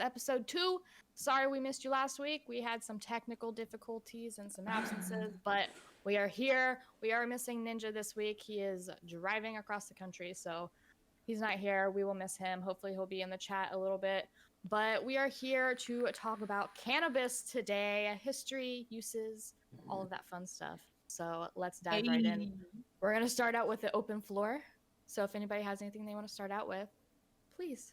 episode 2. Sorry we missed you last week. We had some technical difficulties and some absences, but we are here. We are missing Ninja this week. He is driving across the country, so he's not here. We will miss him. Hopefully he'll be in the chat a little bit. But we are here to talk about cannabis today, history, uses, all of that fun stuff. So let's dive right in. We're going to start out with the open floor. So if anybody has anything they want to start out with, please.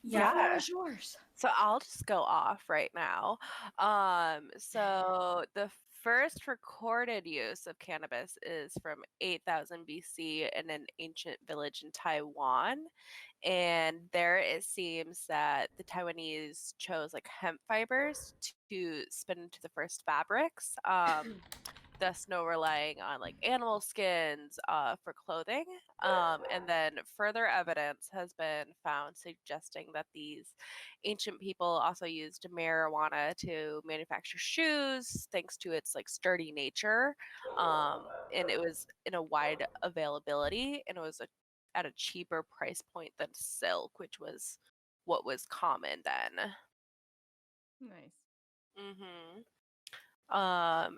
The floor is yours. So I'll just go off right now. So the first recorded use of cannabis is from 8000 BC in an ancient village in Taiwan. And there it seems that the Taiwanese chose like hemp fibers to spin into the first fabrics. Thus no relying on like animal skins for clothing. And then further evidence has been found suggesting that these ancient people also used marijuana to manufacture shoes thanks to its like sturdy nature. And it was in a wide availability, and it was at a cheaper price point than silk, which was what was common then. Nice. Mm-hmm.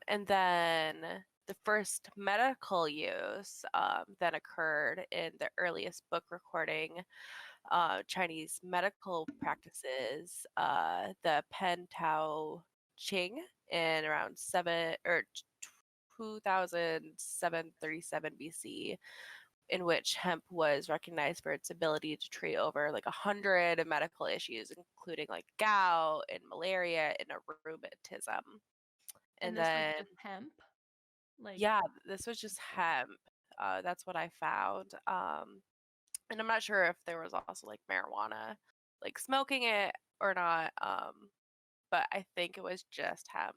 And then the first medical use then occurred in the earliest book recording Chinese medical practices, the Pen Tao Ching, in around 2737 BC, in which hemp was recognized for its ability to treat over like 100 medical issues, including like gout and malaria and rheumatism. And this then was just hemp? yeah, this was just hemp. That's what I found. And I'm not sure if there was also like marijuana, like smoking it or not. But I think it was just hemp.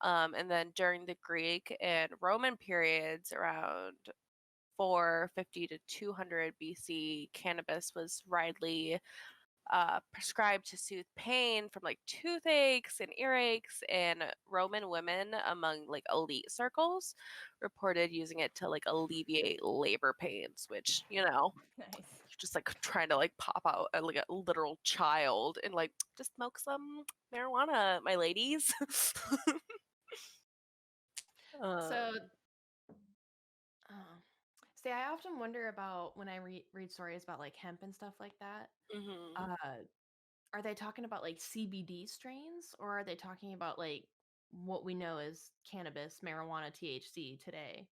And then during the Greek and Roman periods around 450 to 200 BC, cannabis was widely prescribed to soothe pain from like toothaches and earaches, and Roman women among like elite circles reported using it to like alleviate labor pains, which Nice. just like trying to like pop out like a literal child and like just smoke some marijuana, my ladies. So, see, I often wonder about when I read stories about like hemp and stuff like that. Mm-hmm. Are they talking about like CBD strains, or are they talking about like what we know as cannabis, marijuana, THC today?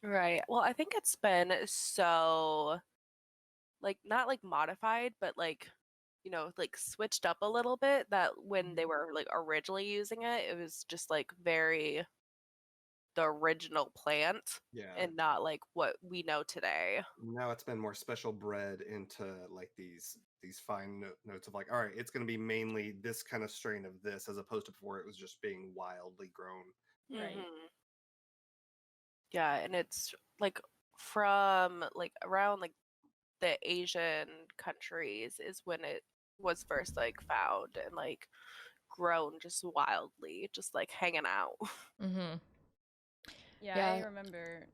Right. Well, I think it's been so like not like modified, but like like switched up a little bit, that when they were like originally using it, it was just like very the original plant and not like what we know today. Now it's been more special bred into like these fine notes of like, all right, it's going to be mainly this kind of strain of this, as opposed to before it was just being wildly grown. Right. Mm-hmm. Yeah, and it's like from like around like the Asian countries is when it was first like found and like grown just wildly, just like hanging out. Mm-hmm. Yeah, I remember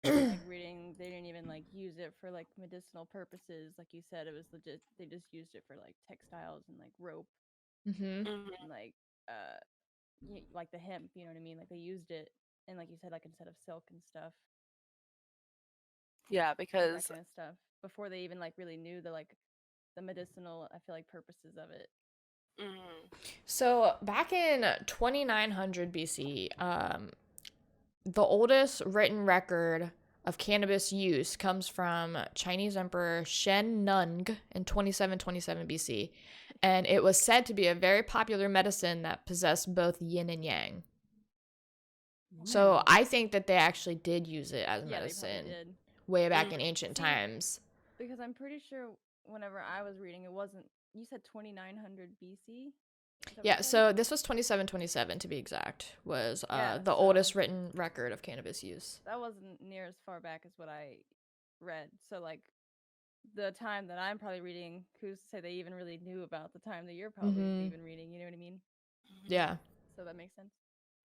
like reading they didn't even like use it for like medicinal purposes. Like you said, it was legit. They just used it for like textiles and like rope Mm-hmm. and like like the hemp. You know what I mean? Like they used it, and like you said, like instead of silk and stuff. Yeah, That because kind of stuff before they even like really knew the medicinal, I feel like, purposes of it. So back in 2900 BC, the oldest written record of cannabis use comes from Chinese Emperor Shen Nung in 2727 BC, and it was said to be a very popular medicine that possessed both yin and yang. So I think that they actually did use it as medicine way back in ancient times. Because I'm pretty sure whenever I was reading, it wasn't. You said 2900 BC. Yeah, so this was 2727 to be exact, was the oldest written record of cannabis use. That wasn't near as far back as what I read. So, like, the time that I'm probably reading, who's to say they even really knew about the time that you're probably even reading, you know what I mean? Yeah. So that makes sense.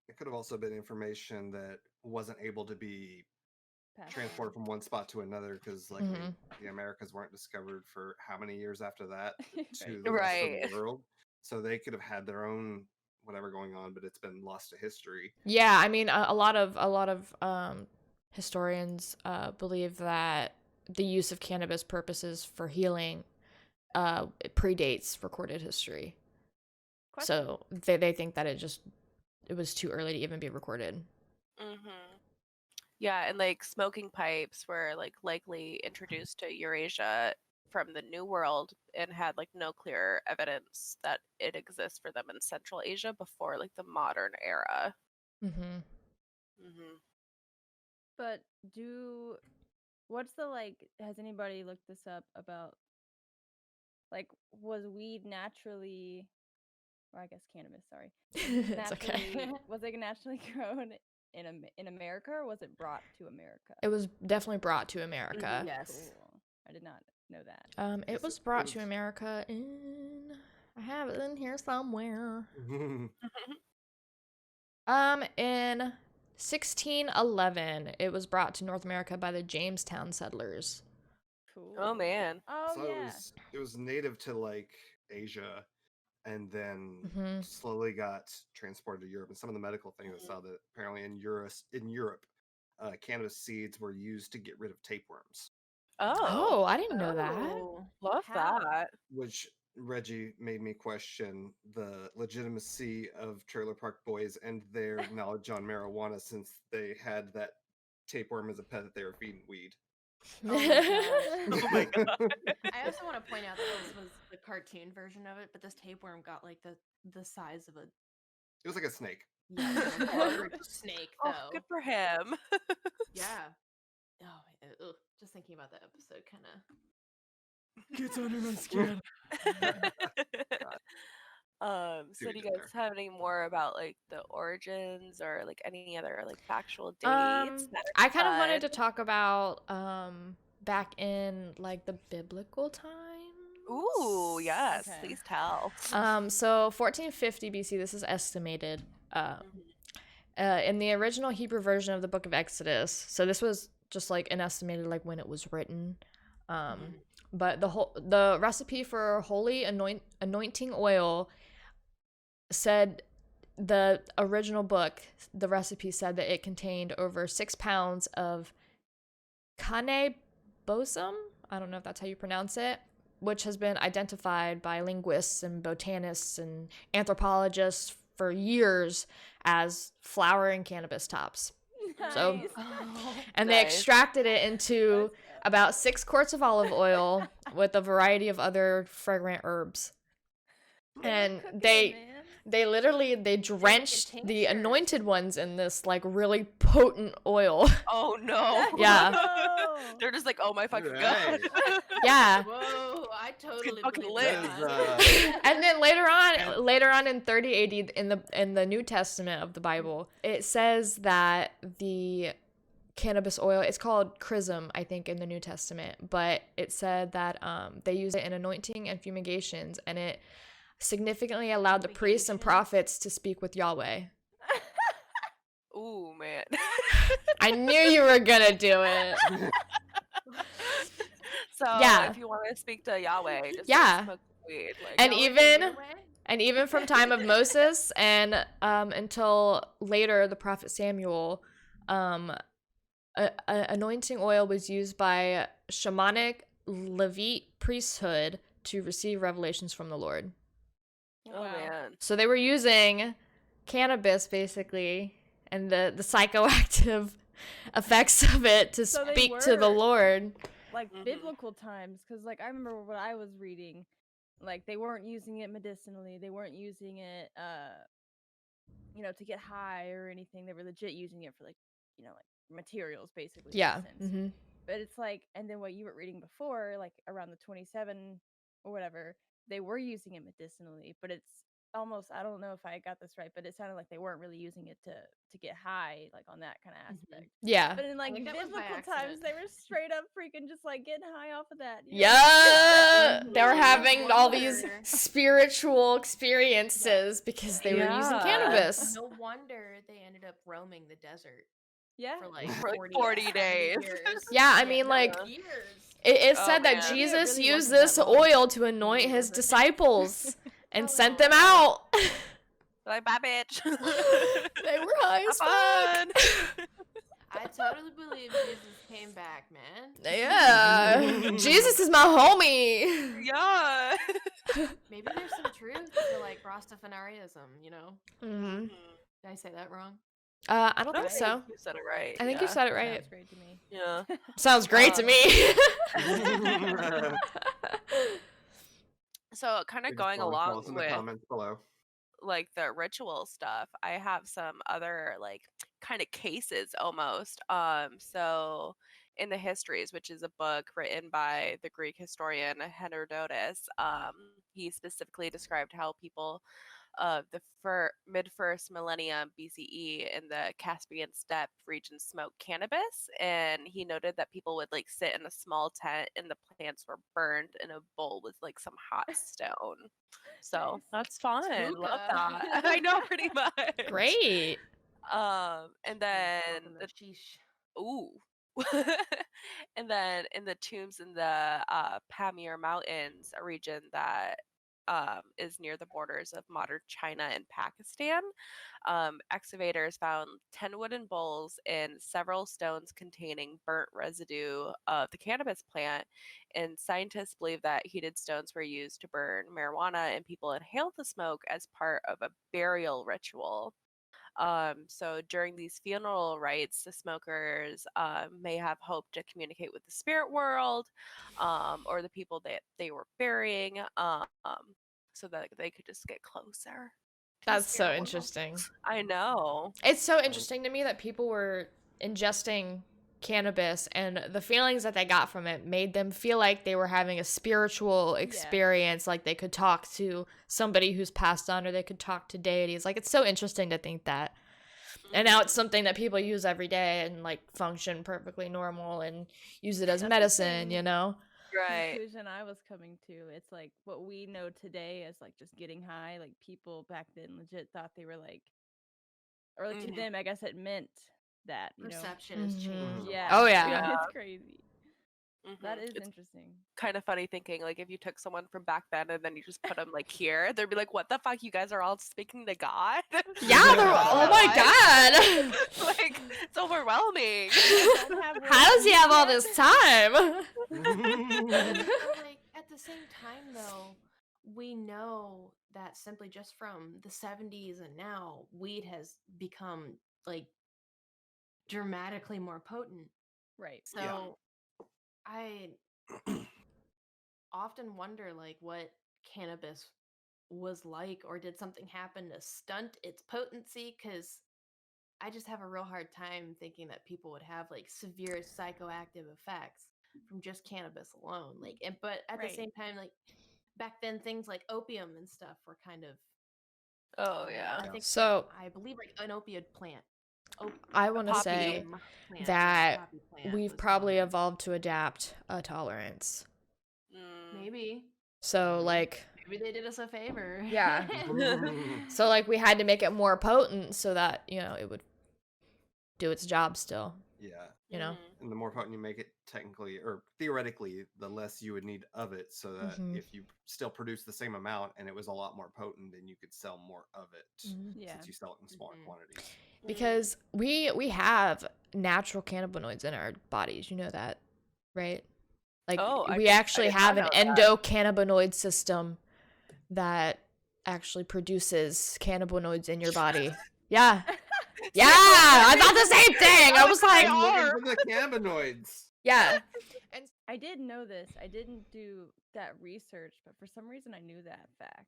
It could have also been information that wasn't able to be transport from one spot to another because, like, the Americas weren't discovered for how many years after that to the rest of the world. So they could have had their own whatever going on, but it's been lost to history. Yeah, I mean, a lot of historians believe that the use of cannabis purposes for healing it predates recorded history. So they think that it was too early to even be recorded. Yeah, and like smoking pipes were like likely introduced to Eurasia from the New World and had like no clear evidence that it exists for them in Central Asia before like the modern era. But what's the like? Has anybody looked this up about like was weed naturally, or I guess cannabis? Sorry, It's okay. Was it naturally grown in America, or was it brought to America? It was definitely brought to America. Yes. Cool. I did not know that. It was brought to America I have it in here somewhere. In 1611, it was brought to North America by the Jamestown settlers. Cool. Oh man. Oh So yeah. it was native to like Asia, and then slowly got transported to Europe. And some of the medical things I saw that apparently in Europe, cannabis seeds were used to get rid of tapeworms. Oh, I didn't know that. Love that. Which Reggie made me question the legitimacy of Trailer Park Boys and their knowledge on marijuana, since they had that tapeworm as a pet that they were feeding weed. Oh my gosh. Oh my god. I also want to point out that this was the cartoon version of it, but this tapeworm got like the size of a It was like a snake. large snake though. Oh, good for him. Yeah. Oh, just thinking about that episode kind of gets under my skin. So do you guys have any more about like the origins or like any other like factual dates? I kind of wanted to talk about back in like the biblical times. Ooh, yes, please tell. So 1450 BC, this is estimated. In the original Hebrew version of the Book of Exodus, so this was just like an estimated like when it was written. But the recipe for holy anointing oil said, the original book, the recipe said that it contained over 6 pounds of cannabosum. I don't know if that's how you pronounce it, which has been identified by linguists and botanists and anthropologists for years as flowering cannabis tops. Nice. So, and they extracted it into about 6 quarts of olive oil with a variety of other fragrant herbs. And they drenched the anointed ones in this like really potent oil. Oh no. Yeah. They're just like, oh my fucking god. Yeah. Whoa, I totally fucking believe lit. that. And then later on in 30 AD in the New Testament of the Bible, it says that the cannabis oil, it's called chrism, I think, in the New Testament, but it said that they use it in anointing and fumigations, and it significantly allowed the priests and prophets to speak with Yahweh. Ooh, man. I knew you were gonna do it. So Yeah. if you want to speak to Yahweh, just Yeah. smoke weed. Like, And even from time of Moses and until later the prophet Samuel, anointing oil was used by shamanic Levite priesthood to receive revelations from the Lord. oh man. So they were using cannabis basically and the psychoactive effects of it to So they speak to the were- Lord. Like biblical times, because like I remember what I was reading, like they weren't using it medicinally, they weren't using it to get high or anything. They were legit using it for like like materials basically. Yeah. in a sense. But it's like, and then what you were reading before, like around the 27 or whatever, they were using it medicinally, but it's almost, I don't know if I got this right, but it sounded like they weren't really using it to get high, like on that kind of aspect. Yeah. But in like think that was by biblical times, accident. they were straight up freaking just like getting high off of that. Yeah. They were No having all these wonder. spiritual experiences because they were using Yeah. cannabis. No wonder they ended up roaming the desert. Yeah. for like For, like, 40, 40 70 days. years. Yeah, I mean, no, like, years. It Oh, said that man. Maybe it Jesus really used wasn't that this long. oil to anoint Maybe it his wasn't. disciples and sent them Oh. out. Like, bye, bitch. They were high as Have fuck. fun. I totally believe Jesus came back, man. Yeah. Jesus is my homie. Yeah. Maybe there's some truth to like Rastafarianism, you know? Hmm. Did I say that wrong? I don't I think think so. you said it right. I think you yeah. said it right. Sounds great to me. Yeah. Sounds great to Um, me. So, kind of Just going tell along us in the with comments below. like the ritual stuff, I have some other like kind of cases almost. So in the Histories, which is a book written by the Greek historian Herodotus, he specifically described how people of the mid first millennium BCE in the Caspian steppe region smoked cannabis, and he noted that people would like sit in a small tent and the plants were burned in a bowl with like some hot stone. So Nice. that's fun. Love Hookah. that. I know pretty much. Great. And then Smoking the sheesh. ooh. And then in the tombs in the Pamir Mountains, a region that is near the borders of modern China and Pakistan, excavators found 10 wooden bowls and several stones containing burnt residue of the cannabis plant. And scientists believe that heated stones were used to burn marijuana, and people inhaled the smoke as part of a burial ritual. So during these funeral rites, the smokers may have hoped to communicate with the spirit world, or the people that they were burying, so that they could just get closer to the That's so spirit world. interesting. I know. It's so interesting to me that people were ingesting cannabis and the feelings that they got from it made them feel like they were having a spiritual experience, like they could talk to somebody who's passed on or they could talk to deities. Like, it's so interesting to think that. And now it's something that people use every day and like function perfectly normal and use it as That's the medicine, same you know? Right. conclusion I was coming to. It's like what we know today as like just getting high. Like people back then legit thought they were like, or like to Mhm. them, I guess it meant that, you know. Perception has changed. Mhm. Yeah. Oh, yeah. Yeah. It's crazy. That Mhm. is It's interesting. kind of funny thinking like if you took someone from back then and then you just put them like here, they'd be like, "What the fuck? You guys are all speaking to God?" Yeah, they're, All oh at my once? god. Like it's overwhelming. Don't have How does he have all words this yet. time? But like at the same time though, we know that simply just from the 70s and now, weed has become like dramatically more potent. Right. So I often wonder like what cannabis was like, or did something happen to stunt its potency? Because I just have a real hard time thinking that people would have like severe psychoactive effects from just cannabis alone. Like, and but at the Right. same time, like back then, things like opium and stuff were kind of. Oh yeah. I think So I believe like an opioid plant. I want to Poppy. say Opium plant, that poppy plant we've was probably common. evolved to adapt a tolerance. Maybe So Mhm. like, maybe they did us a favor. yeah. So like we had to make it more potent so that, you know, it would do its job still, Yeah. you know? And the more potent you make it, technically or theoretically, the less you would need of it, so that Mhm. if you still produce the same amount and it was a lot more potent, then you could sell more of it, Yeah. since you sell it in smaller Mhm. quantities. Because we have natural cannabinoids in our bodies, you know that, right? Like Oh, I we did- I actually did not have an know that. endocannabinoid system that actually produces cannabinoids in your body. Yeah. Yeah, I thought the same thing. I was like, I'm looking for the cannabinoids. yeah. I did know this. I didn't do that research, but for some reason I knew that fact. I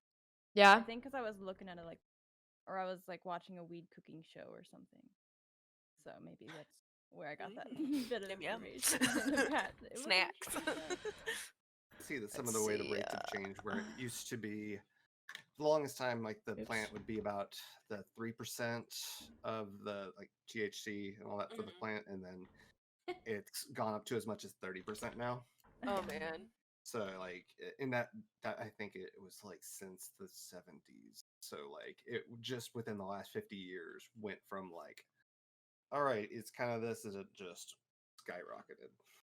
Yeah. think because I was looking at it like, or I was like watching a weed cooking show or something. So maybe that's where I got that bit of Yum, yum. information. in the past. It was Snacks. interesting, though. See that some of Let's the way the see, rates have changed, where it used to be the longest time, like the plant would be about the 3% of the like THC and all that for the plant, and then it's gone up to as much as 30% now. Oh man. So like in that I think it was like since the 70s. So like it just within the last 50 years went from like all right, it's kind of this, and it just skyrocketed.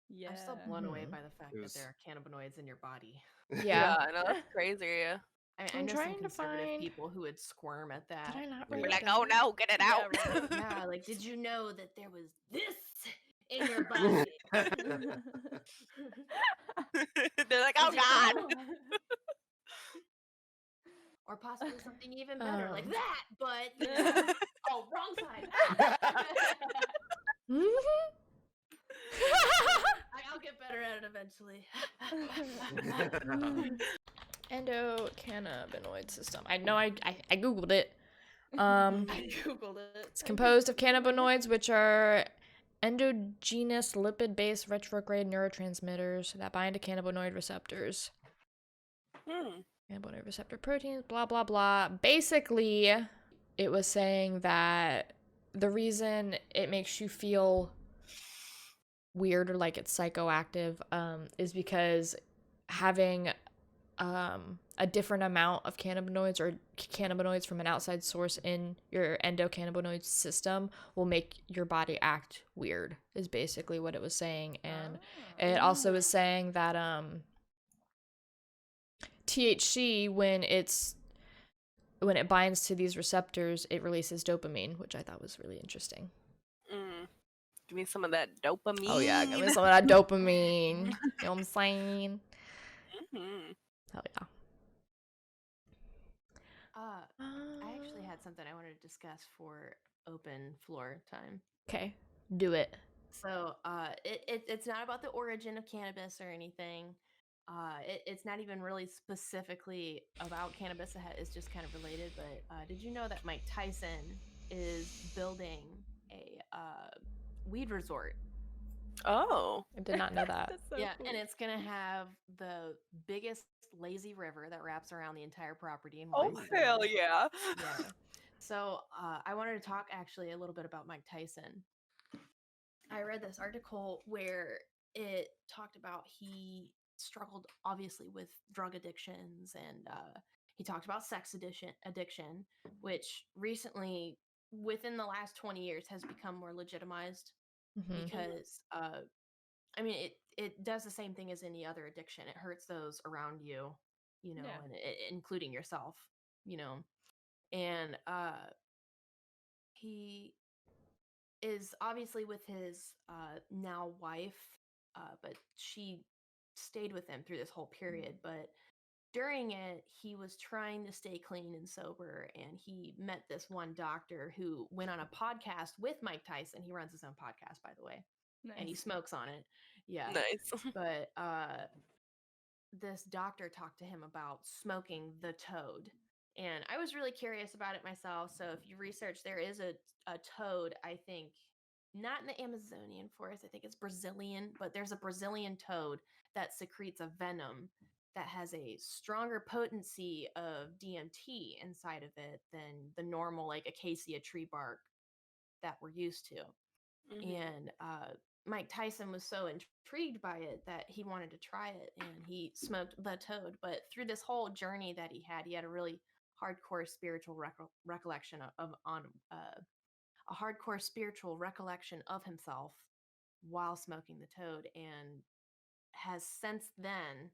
Yeah. I'm still blown away Mhm. by the fact It that was- there are cannabinoids in your body. Yeah. I know, that's crazy. I mean, I I'm know some trying to conservative find- people who would squirm at Did that. I not Yeah. write We're it like, down? oh no, get it Yeah, out. right. Yeah, like, did you know that there was this in your body? They're like, Did oh you god. know? Or possibly something even better, like Um. that, but you know, oh, wrong side. I'll get better at it eventually. Endocannabinoid system. I know I googled it. I googled it. It's composed of cannabinoids, which are endogenous lipid-based retrograde neurotransmitters that bind to cannabinoid receptors. Cannabinoid receptor proteins, blah, blah, blah. Basically, it was saying that the reason it makes you feel weird or like it's psychoactive is because having a different amount of cannabinoids or cannabinoids from an outside source in your endocannabinoid system will make your body act weird, is basically what it was saying. And it also is saying that THC, when it binds to these receptors, it releases dopamine, which I thought was really interesting. Give me some of that dopamine. Oh yeah, give me some of that dopamine. You know what I'm saying? Hell yeah. I actually had something I wanted to discuss for open floor time. Okay, do it. So it's not about the origin of cannabis or anything. It's not even really specifically about cannabis. It's just kind of related. But did you know that Mike Tyson is building a weed resort? Oh. I did not know that. That's so Yeah, cool. and it's gonna have the biggest lazy river that wraps around the entire property in Oh, one hell city. yeah. Yeah. So I wanted to talk actually a little bit about Mike Tyson. I read this article where it talked about he struggled obviously with drug addictions, and he talked about sex addiction, which recently, within the last 20 years, has become more legitimized Mhm. because I mean it does the same thing as any other addiction. It hurts those around you, you know, Yeah. and including yourself, you know. And he is obviously with his now wife, but she stayed with him through this whole period. But during it, he was trying to stay clean and sober, and he met this one doctor who went on a podcast with Mike Tyson. He runs his own podcast, by the way, and he Nice. smokes on it. Yeah. Nice. But this doctor talked to him about smoking the toad. And I was really curious about it myself. So if you research, there is a toad, I think, not in the Amazonian forest, I think it's Brazilian, but there's a Brazilian toad that secretes a venom that has a stronger potency of DMT inside of it than the normal, like acacia tree bark that we're used to. And Mike Tyson was so intrigued by it that he wanted to try it, and he smoked the toad. But through this whole journey that he had a really hardcore spiritual recollection a hardcore spiritual recollection of himself while smoking the toad, and has since then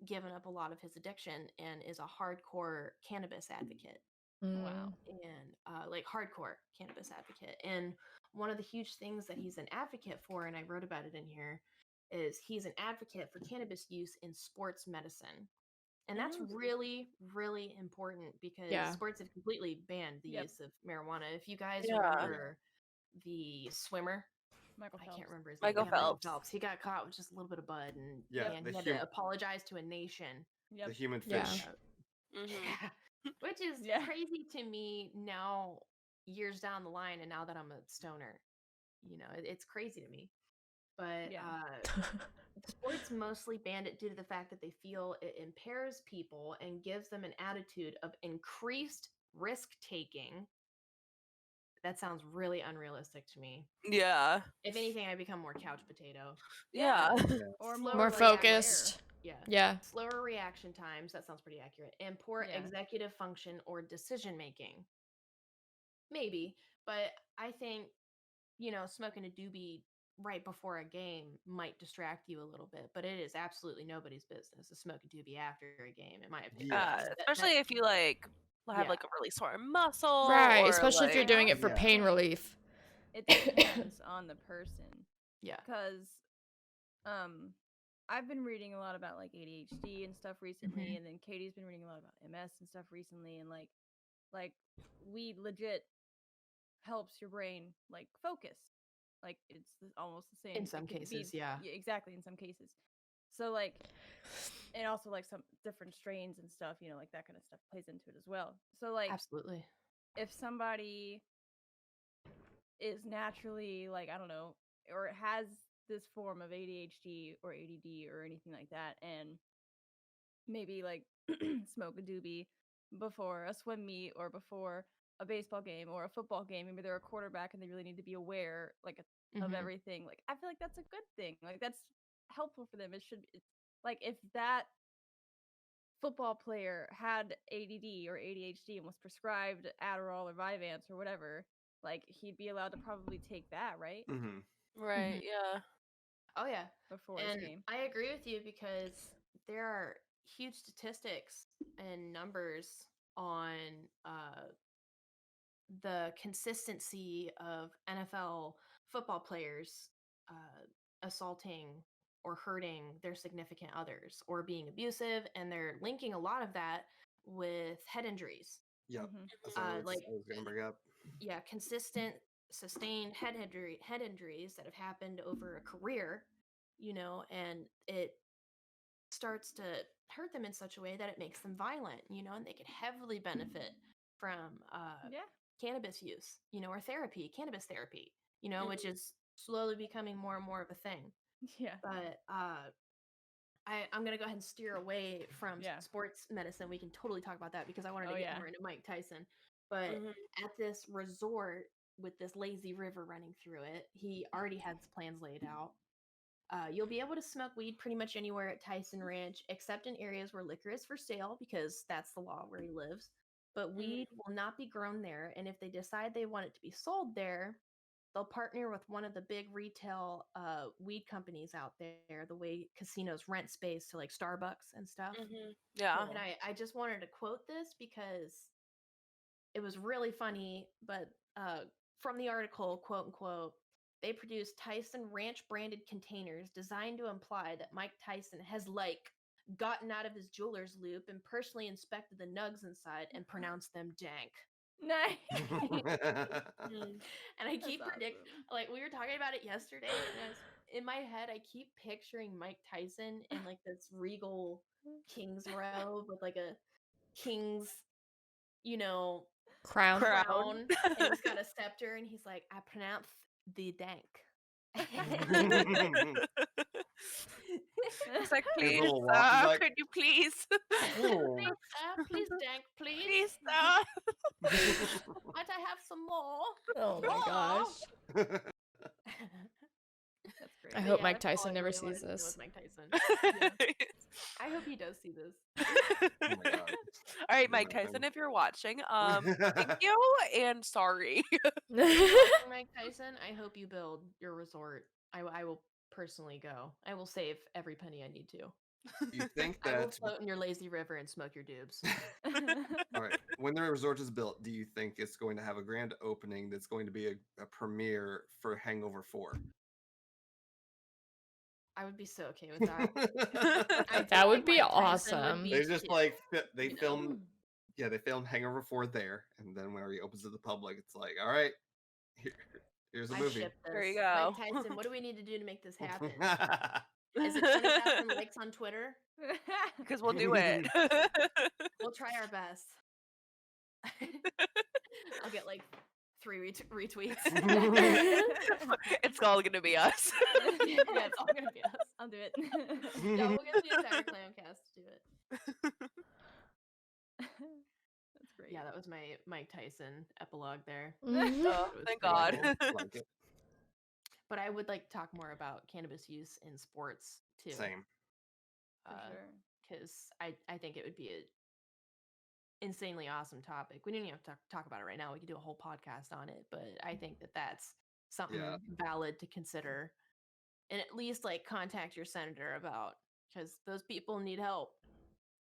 given up a lot of his addiction and is a hardcore cannabis advocate. Wow. And like hardcore cannabis advocate. And one of the huge things that he's an advocate for, and I wrote about it in here, is he's an advocate for cannabis use in sports medicine. And that's really, really important because Yeah. sports have completely banned the Yep. use of marijuana. If you guys Yeah. remember the swimmer, Michael I Phelps. can't remember his Michael name. Yeah, Michael Phelps. Phelps. He got caught with just a little bit of bud, and Yeah, and the he had hum- to apologize to a nation. Yep. The human Yeah. fish. Yeah. Which is Yeah. crazy to me now, years down the line, and now that I'm a stoner. You know, it's crazy to me. But Yeah. sports mostly banned it due to the fact that they feel it impairs people and gives them an attitude of increased risk taking. That sounds really unrealistic to me. Yeah. If anything, I become more couch potato. Yeah. Or Slower More reaction- focused. Yeah. Yeah. Slower reaction times. That sounds pretty accurate. And poor Yeah. executive function or decision making. Maybe, but I think smoking a doobie right before a game might distract you a little bit, but it is absolutely nobody's business to smoke a doobie after a game, in my opinion. Yeah. Especially if you like have Yeah. like a really sore muscle, Right, or, especially if you're like- doing it for Yeah. pain relief. It depends on the person. Yeah. Because I've been reading a lot about like ADHD and stuff recently, and then Katie's been reading a lot about MS and stuff recently, and like weed legit helps your brain like focus. Like it's almost the same In some it could cases, be, yeah. exactly, in some cases. So like, and also like some different strains and stuff, like that kind of stuff plays into it as well. So like, Absolutely. if somebody is naturally like, I don't know, or has this form of ADHD or ADD or anything like that, and maybe like smoke a doobie before a swim meet or before a baseball game or a football game, maybe they're a quarterback and they really need to be aware like of Mhm. everything, like I feel like that's a good thing, like that's helpful for them. It's like if that football player had ADD or ADHD and was prescribed Adderall or Vyvanse or whatever, like he'd be allowed to probably take that, right? Hmm. Right. Yeah. Oh yeah. Before his And game. I agree with you because there are huge statistics and numbers on the consistency of NFL football players assaulting or hurting their significant others or being abusive, and they're linking a lot of that with head injuries. Yep. Mhm. That's what I was Like, going to bring up. yeah, consistent, sustained head injuries that have happened over a career, and it starts to hurt them in such a way that it makes them violent, and they could heavily benefit from Yeah. cannabis use, or therapy, cannabis therapy, which is slowly becoming more and more of a thing. Yeah. But I'm gonna go ahead and steer away from Yeah. sports medicine. We can totally talk about that because I wanted to Oh, get yeah. more into Mike Tyson. But Mhm. at this resort with this lazy river running through it, he already had his plans laid out. You'll be able to smoke weed pretty much anywhere at Tyson Ranch, except in areas where liquor is for sale, because that's the law where he lives. But weed will not be grown there, and if they decide they want it to be sold there, they'll partner with one of the big retail weed companies out there, the way casinos rent space to like Starbucks and stuff. Yeah. And I just wanted to quote this because it was really funny, but from the article, quote unquote, they produced Tyson Ranch branded containers designed to imply that Mike Tyson has gotten out of his jeweler's loop and personally inspected the nugs inside and pronounced them dank. Nice. And I keep That's predicting, awesome. like we were talking about it yesterday, and in my head, I keep picturing Mike Tyson in like this regal king's robe with like a king's, Crown. crown, and he's got a scepter, and he's like, I pronounce the dank. It's like, His please, little walk is like, could you please, "Oh." Please dank, please. please, Might I have some more? Oh my More? gosh. That's great. I But hope yeah, Mike that's all I Tyson never really wanted sees to do this. with Mike Tyson. Yeah. I hope he does see this. Oh my God. All right, That'd be Mike amazing. Tyson, if you're watching, thank you and sorry. Mike Tyson, I hope you build your resort. I will personally go. I will save every penny I need to. You think I will that float in your lazy river and smoke your doobs. all right, when the resort is built, do you think it's going to have a grand opening that's going to be a premiere for Hangover 4? I would be so okay with that. I That feel would like be Mike Tyson would awesome. be They just too, like they you know? filmed yeah, they filmed Hangover 4 there, and then whenever he opens to the public, it's like, all right, here's a I movie. ship this. There you go. Mike Tyson, what do we need to do to make this happen? Is it 20,000 likes on Twitter? Because we'll do it. We'll try our best. I'll get like 3 retweets. It's all gonna be us. Yeah, it's all gonna be us. I'll do it. Yeah, we'll get the entire CLAMCAST to do it. That's great. Yeah, that was my Mike Tyson epilogue there. Mhm. Oh, It was thank pretty God. cool. Like it. But I would like to talk more about cannabis use in sports too. Same. For sure. Because I think it would be a insanely awesome topic. We didn't even have to talk about it right now. We could do a whole podcast on it, but I think that that's something valid to consider, and at least like contact your senator about, because those people need help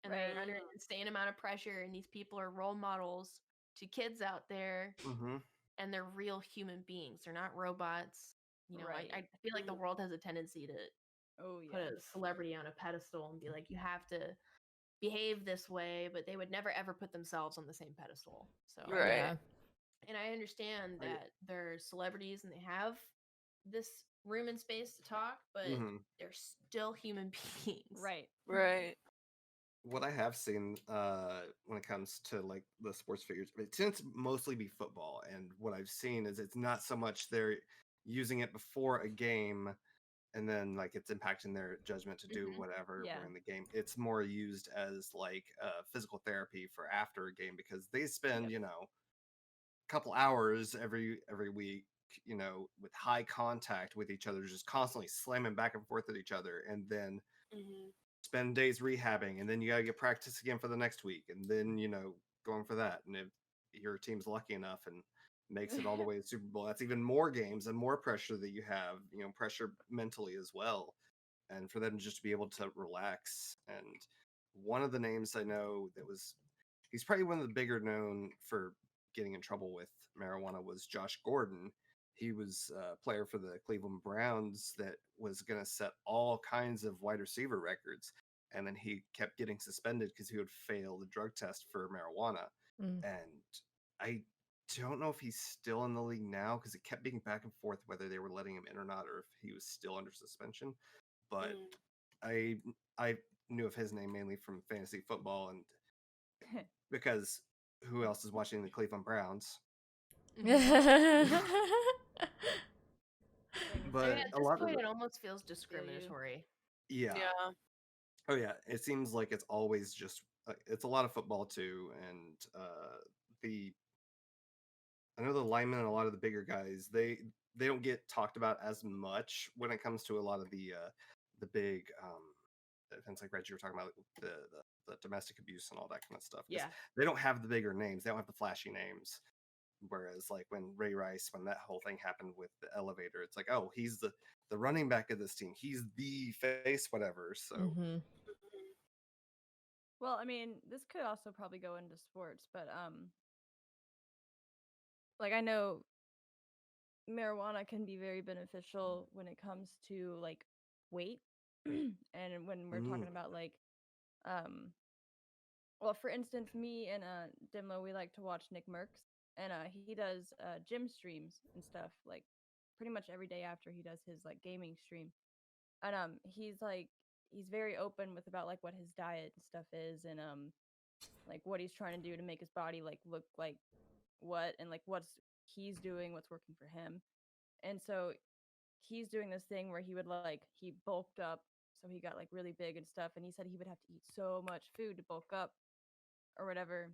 and they're under an insane amount of pressure, and these people are role models to kids out there, and they're real human beings. They're not robots. You know, I feel like the world has a tendency to put a celebrity on a pedestal and be like, you have to behave this way, but they would never ever put themselves on the same pedestal. So Yeah. and I understand that they're celebrities and they have this room and space to talk, but they're still human beings. Right. What I have seen when it comes to like the sports figures, it tends to mostly be football. And what I've seen is it's not so much they're using it before a game and then like it's impacting their judgment to do whatever during the game. It's more used as like physical therapy for after a game, because they spend you know a couple hours every week, you know, with high contact with each other, just constantly slamming back and forth at each other, and then spend days rehabbing, and then you gotta get practice again for the next week, and then you know going for that. And if your team's lucky enough and makes it all the way to the Super Bowl, that's even more games and more pressure that you have, you know, pressure mentally as well. And for them just to be able to relax. And one of the names I know that was, he's probably one of the bigger known for getting in trouble with marijuana, was Josh Gordon. He was a player for the Cleveland Browns that was going to set all kinds of wide receiver records. And then he kept getting suspended because he would fail the drug test for marijuana. And I don't know if he's still in the league now, because it kept being back and forth whether they were letting him in or not, or if he was still under suspension. But I knew of his name mainly from fantasy football, and because who else is watching the Cleveland Browns? But at a this lot point, of it almost feels discriminatory. yeah. Oh yeah, it seems like it's always just it's a lot of football too, and I know the linemen and a lot of the bigger guys, they don't get talked about as much when it comes to a lot of the big events like Reggie were talking about, the domestic abuse and all that kind of stuff. They don't have the bigger names, they don't have the flashy names. Whereas like when Ray Rice, when that whole thing happened with the elevator, it's like, oh, he's the running back of this team, he's the face, whatever. So Well, I mean, this could also probably go into sports, but like I know marijuana can be very beneficial when it comes to like weight. And when we're talking about like well, for instance, me and Dimlo, we like to watch Nick Merckx, and he does gym streams and stuff like pretty much every day after he does his like gaming stream. And he's very open with about like what his diet and stuff is, and like what he's trying to do to make his body like look like what, and like what's he's doing, what's working for him. And so he's doing this thing where he would like he bulked up, so he got like really big and stuff, and he said he would have to eat so much food to bulk up or whatever.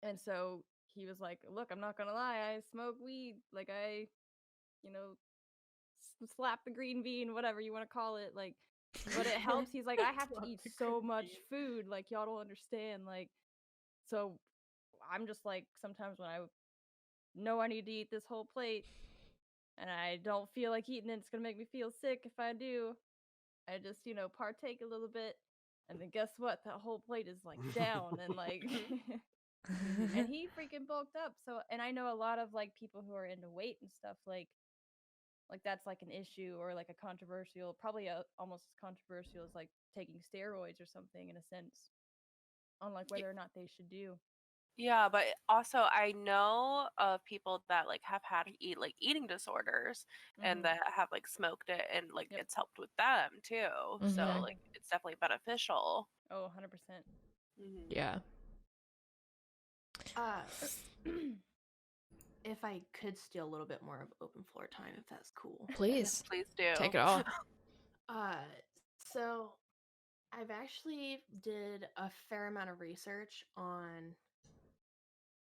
And so he was like, look, I'm not gonna lie, I smoke weed, like I, you know, slap the green bean, whatever you want to call it, like, but it helps. He's like, I have to eat so much food, like y'all don't understand, like, so I'm just like, sometimes when I know I need to eat this whole plate and I don't feel like eating it, it's gonna make me feel sick if I do, I just, you know, partake a little bit, and then guess what, that whole plate is like down. And like and he freaking bulked up. So, and I know a lot of like people who are into weight and stuff, like that's like an issue, or like a controversial, probably almost as controversial as like taking steroids or something, in a sense, on like whether or not they should do. Yeah, but also I know of people that like have had eating disorders and that have like smoked it, and like it's helped with them too. So like it's definitely beneficial. Oh, 100%. Yeah. If I could steal a little bit more of open floor time, if that's cool. Please do. Take it all. So I've actually did a fair amount of research on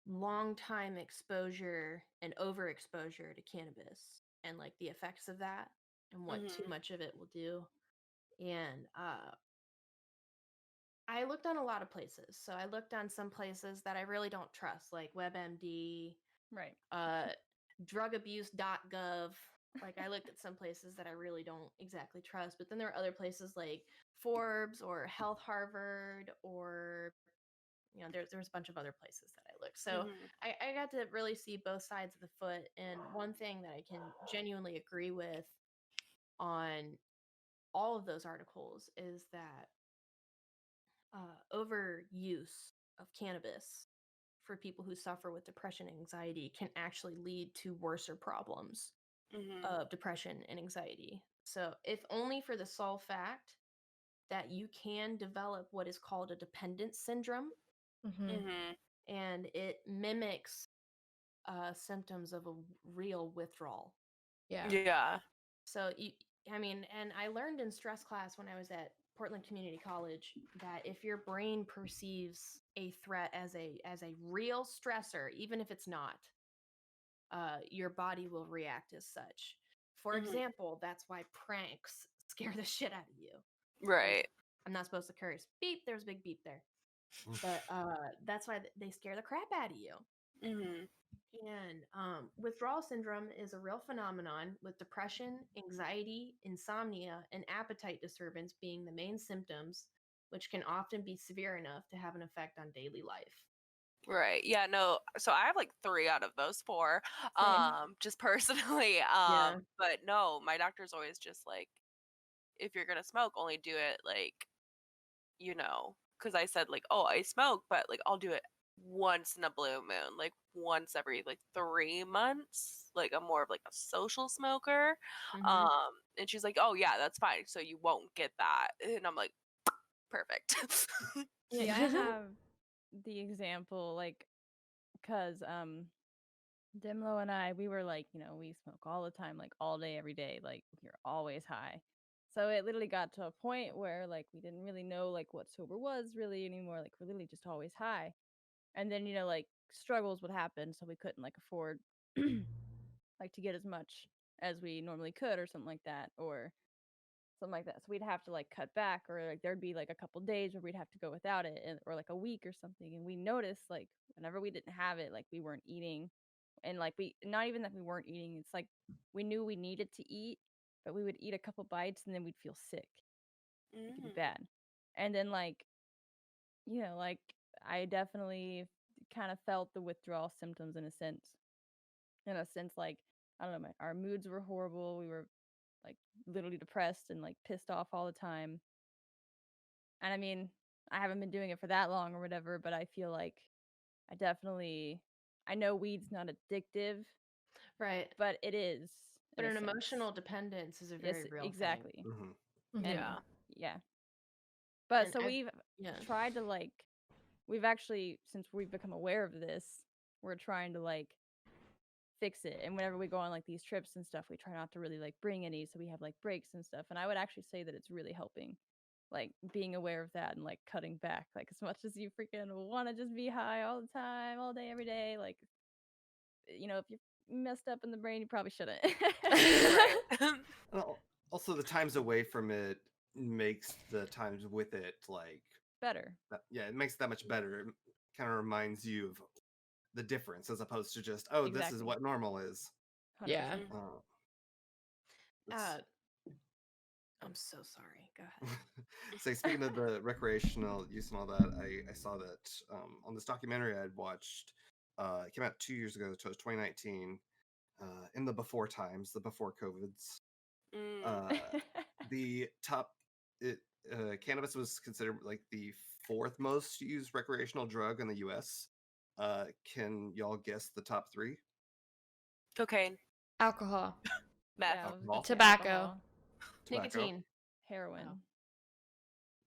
long time exposure and overexposure to cannabis, and like the effects of that, and what too much of it will do. And I looked on a lot of places. So I looked on some places that I really don't trust, like WebMD, right, drugabuse.gov. Like I looked at some places that I really don't exactly trust, but then there are other places like Forbes or Health Harvard or there's a bunch of other places that I looked. So I got to really see both sides of the foot. And one thing that I can genuinely agree with on all of those articles is that overuse of cannabis for people who suffer with depression and anxiety can actually lead to worser problems of depression and anxiety. So, if only for the sole fact that you can develop what is called a dependence syndrome, and it mimics symptoms of a real withdrawal. Yeah. Yeah. So, and I learned in stress class when I was at Portland Community College that if your brain perceives a threat as a real stressor, even if it's not, your body will react as such. For example, that's why pranks scare the shit out of you. Right. I'm not supposed to curse. Beep, there's a big beep there. But that's why they scare the crap out of you. And withdrawal syndrome is a real phenomenon with depression, anxiety, insomnia, and appetite disturbance being the main symptoms, which can often be severe enough to have an effect on daily life. Right. Yeah, no. So I have like 3 out of those 4. Same. Just personally. Yeah. But no, my doctor's always just like, if you're gonna smoke, only do it like, because I said like, oh, I smoke, but like I'll do it once in a blue moon, like once every like 3 months. Like I'm more of like a social smoker. Mhm. And she's like, oh yeah, that's fine. So you won't get that. And I'm like, perfect. See, I have the example, like, because Dimlo and I, we were like, we smoke all the time, like all day, every day, like you're always high. So it literally got to a point where like we didn't really know like what sober was really anymore. Like we're literally just always high. And then, like struggles would happen, so we couldn't like afford like to get as much as we normally could or something like that, or something like that. So we'd have to like cut back, or like there'd be like a couple days where we'd have to go without it, or like a week or something. And we noticed like whenever we didn't have it, like we weren't eating, and like we not even that we weren't eating. It's like we knew we needed to eat, but we would eat a couple bites and then we'd feel sick. It could be bad. And then like like I definitely kind of felt the withdrawal symptoms in a sense. Like I don't know, our moods were horrible. We were like literally depressed and like pissed off all the time. And I mean, I haven't been doing it for that long or whatever, but I feel like I know weed's not addictive, Right. but it is. But in a an sense. emotional dependence is a very real exactly. thing. And Yeah. yeah. But And so we've tried to like, we've actually, since we've become aware of this, we're trying to like fix it. And whenever we go on like these trips and stuff, we try not to really like bring any, so we have like breaks and stuff. And I would actually say that it's really helping, like being aware of that and like cutting back, like as much as you freaking want to just be high all the time, all day, every day. Like, if you're messed up in the brain, you probably shouldn't. Also, the times away from it makes the times with it like better. It makes it that much better. It kind of reminds you of the difference as opposed to just, this is what normal is. 100%. Yeah. I'm so sorry. Go ahead. So speaking of the recreational use and all that, I saw that on this documentary I'd watched. It came out 2 years ago, so it was 2019. In the before times, the before COVIDs. The top, cannabis was considered like the 4th most used recreational drug in the U.S. Can y'all guess the top 3? Cocaine. Alcohol. Meth. Alcohol. Tobacco. Nicotine. Heroin.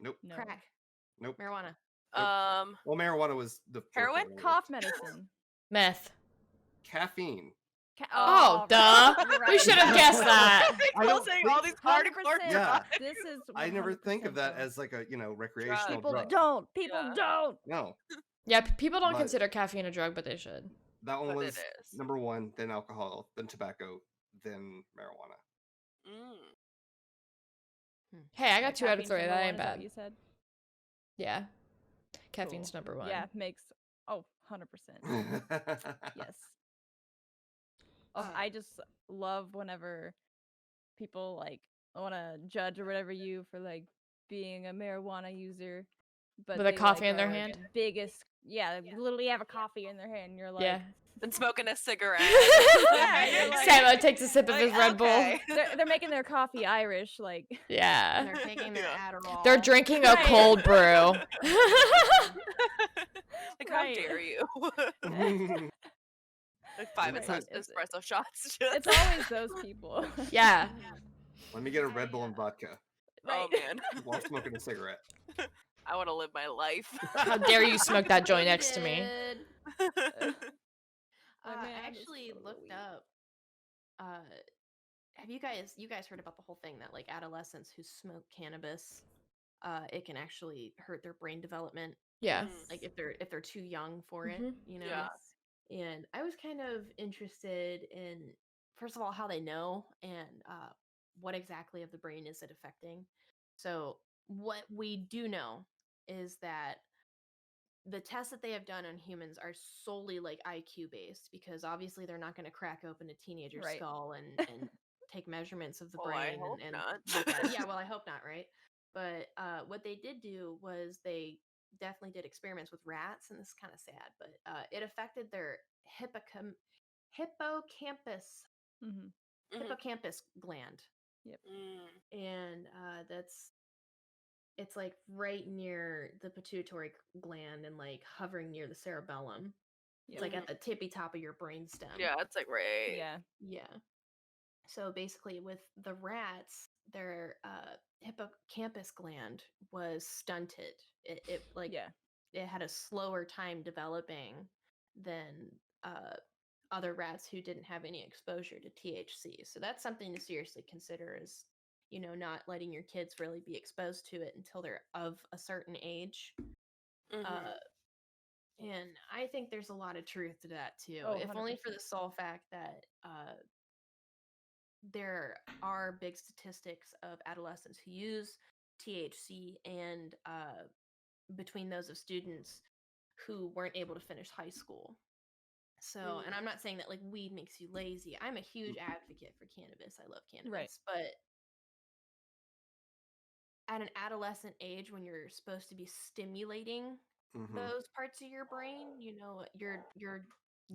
Nope. No. Crack. Nope. Marijuana. Nope. Well, marijuana was the heroin? Cough medicine. Meth. Caffeine. Oh, duh. We should have guessed that. I don't saying think- all these hardcore Yeah. This is I never think of 100% that though. as like a recreational People drug. don't. People Yeah. don't. No, Yeah, people don't But- consider caffeine a drug, but they should. that one But was it is. number 1, then alcohol, then tobacco, then marijuana. Hey, I got 2 out of 3. That ain't Is that bad. what you said? Yeah. Caffeine's Cool. number 1. Yeah, makes 100%. Yes. I just love whenever people like want to judge or whatever you for like being a marijuana user, but With a they coffee like in their are hand? biggest. Yeah, they literally have a coffee in their hand. And you're like, Yeah. And smoking a cigarette. Yeah, you're like- Samo takes a sip of his Red Bull. okay. they're making their coffee Irish, like. Yeah. And they're taking their Yeah. Adderall. They're drinking a Right. cold brew. Like, how Right. dare you? Like 5 Right. espresso shots. It's always those people. Yeah. Let me get a Red Bull and vodka Oh man, while smoking a cigarette. I want to live my life. How dare you smoke that joint next to me? Did. Like, man, I I'm just actually smoking looked weed. up. Have you guys heard about the whole thing that like adolescents who smoke cannabis, it can actually hurt their brain development, Yeah. like if they're too young for it, Mhm. you know? Yeah. And I was kind of interested in, first of all, how they know and what exactly of the brain is it affecting. So what we do know is that the tests that they have done on humans are solely like IQ based, because obviously they're not going to crack open a teenager's Right. skull and take measurements of the Well, I brain hope and not. look at it. Yeah, well, I hope not, right? But what they did do was they definitely did experiments with rats, and this is kind of sad, but it affected their hippocampus Mhm. Mhm. hippocampus gland, Mm. and it's like right near the pituitary gland and like hovering near the cerebellum. It's like at the tippy top of your brainstem. Yeah, it's like right. Yeah. Yeah. So basically, with the rats, their hippocampus gland was stunted. It like Yeah. it had a slower time developing than other rats who didn't have any exposure to THC. So that's something to seriously consider, is, you know, not letting your kids really be exposed to it until they're of a certain age. Mhm. And I think there's a lot of truth to that too. Oh, If only for 100%. the sole fact that there are big statistics of adolescents who use THC, and between those of students who weren't able to finish high school. So, and I'm not saying that like weed makes you lazy. I'm a huge advocate for cannabis. I love cannabis. Right. But at an adolescent age, when you're supposed to be stimulating those parts of your brain, you know, you're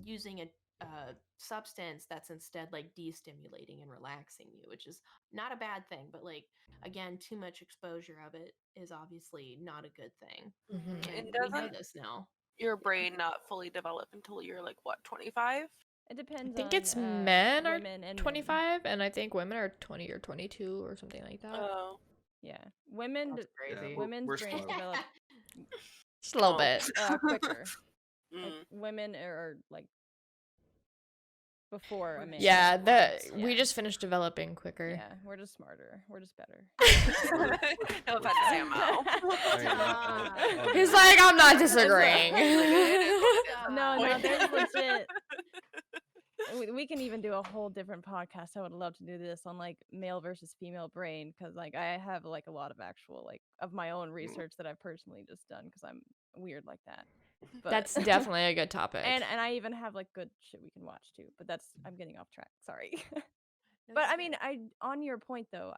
using a substance that's instead like destimulating and relaxing you, which is not a bad thing. But like, again, too much exposure of it is obviously not a good thing. Mhm. And And we know doesn't this now. your brain not fully develop until you're like what, 25? It I depends think on it's men are women and men. 25, and I think women are 20 or 22 or something like that. Oh. Yeah. Women That's crazy. women's we're brains slow. develop Just a little Oh. bit. quicker. Like Mm. women are like before a man. Yeah, Yeah. we just finished developing quicker. Yeah, we're just smarter. We're just better. No offense, Samo. He's like, I'm not disagreeing. No, there's legit. We can even do a whole different podcast. I would love to do this on like male versus female brain, because like I have like a lot of actual like of my own research that I've personally just done, because I'm weird like that. But That's definitely a good topic. and I even have like good shit we can watch too. But I'm getting off track. Sorry. But I mean, on your point though,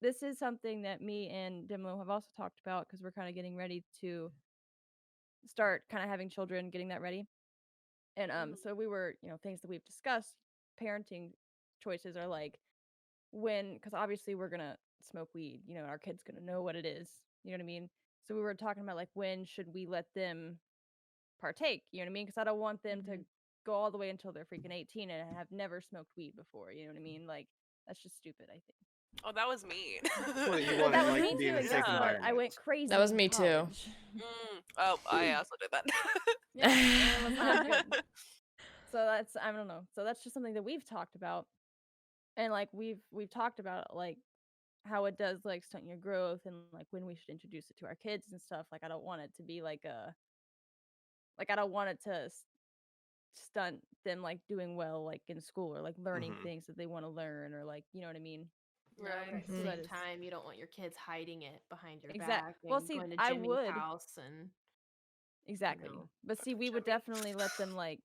this is something that me and Dimlo have also talked about, because we're kind of getting ready to start kind of having children, getting that ready. And so we were, things that we've discussed, parenting choices are like because obviously we're gonna smoke weed, our kid's gonna know what it is, you know what I mean? So we were talking about like, when should we let them partake, you know what I mean? Because I don't want them to go all the way until they're freaking 18 and have never smoked weed before, you know what I mean? Like, that's just stupid, I think. Oh, that was mean. Well, you But want that to was like me be in too, a safe exactly. I environment. went crazy. That was in me too. college. Oh, I also did that. Yeah, and it was not good. So I don't know. So that's just something that we've talked about, and like we've talked about like how it does like stunt your growth, and like when we should introduce it to our kids and stuff. Like I don't want it to be like I don't want it to stunt them like doing well like in school, or like learning things that they want to learn, or like, you know what I mean? No, but at the So that same is- time, you don't want your kids hiding it behind your Exact- back and well, see, going to I Jimmy's would. house and Exactly. know, But see, we would Jimmy. definitely let them like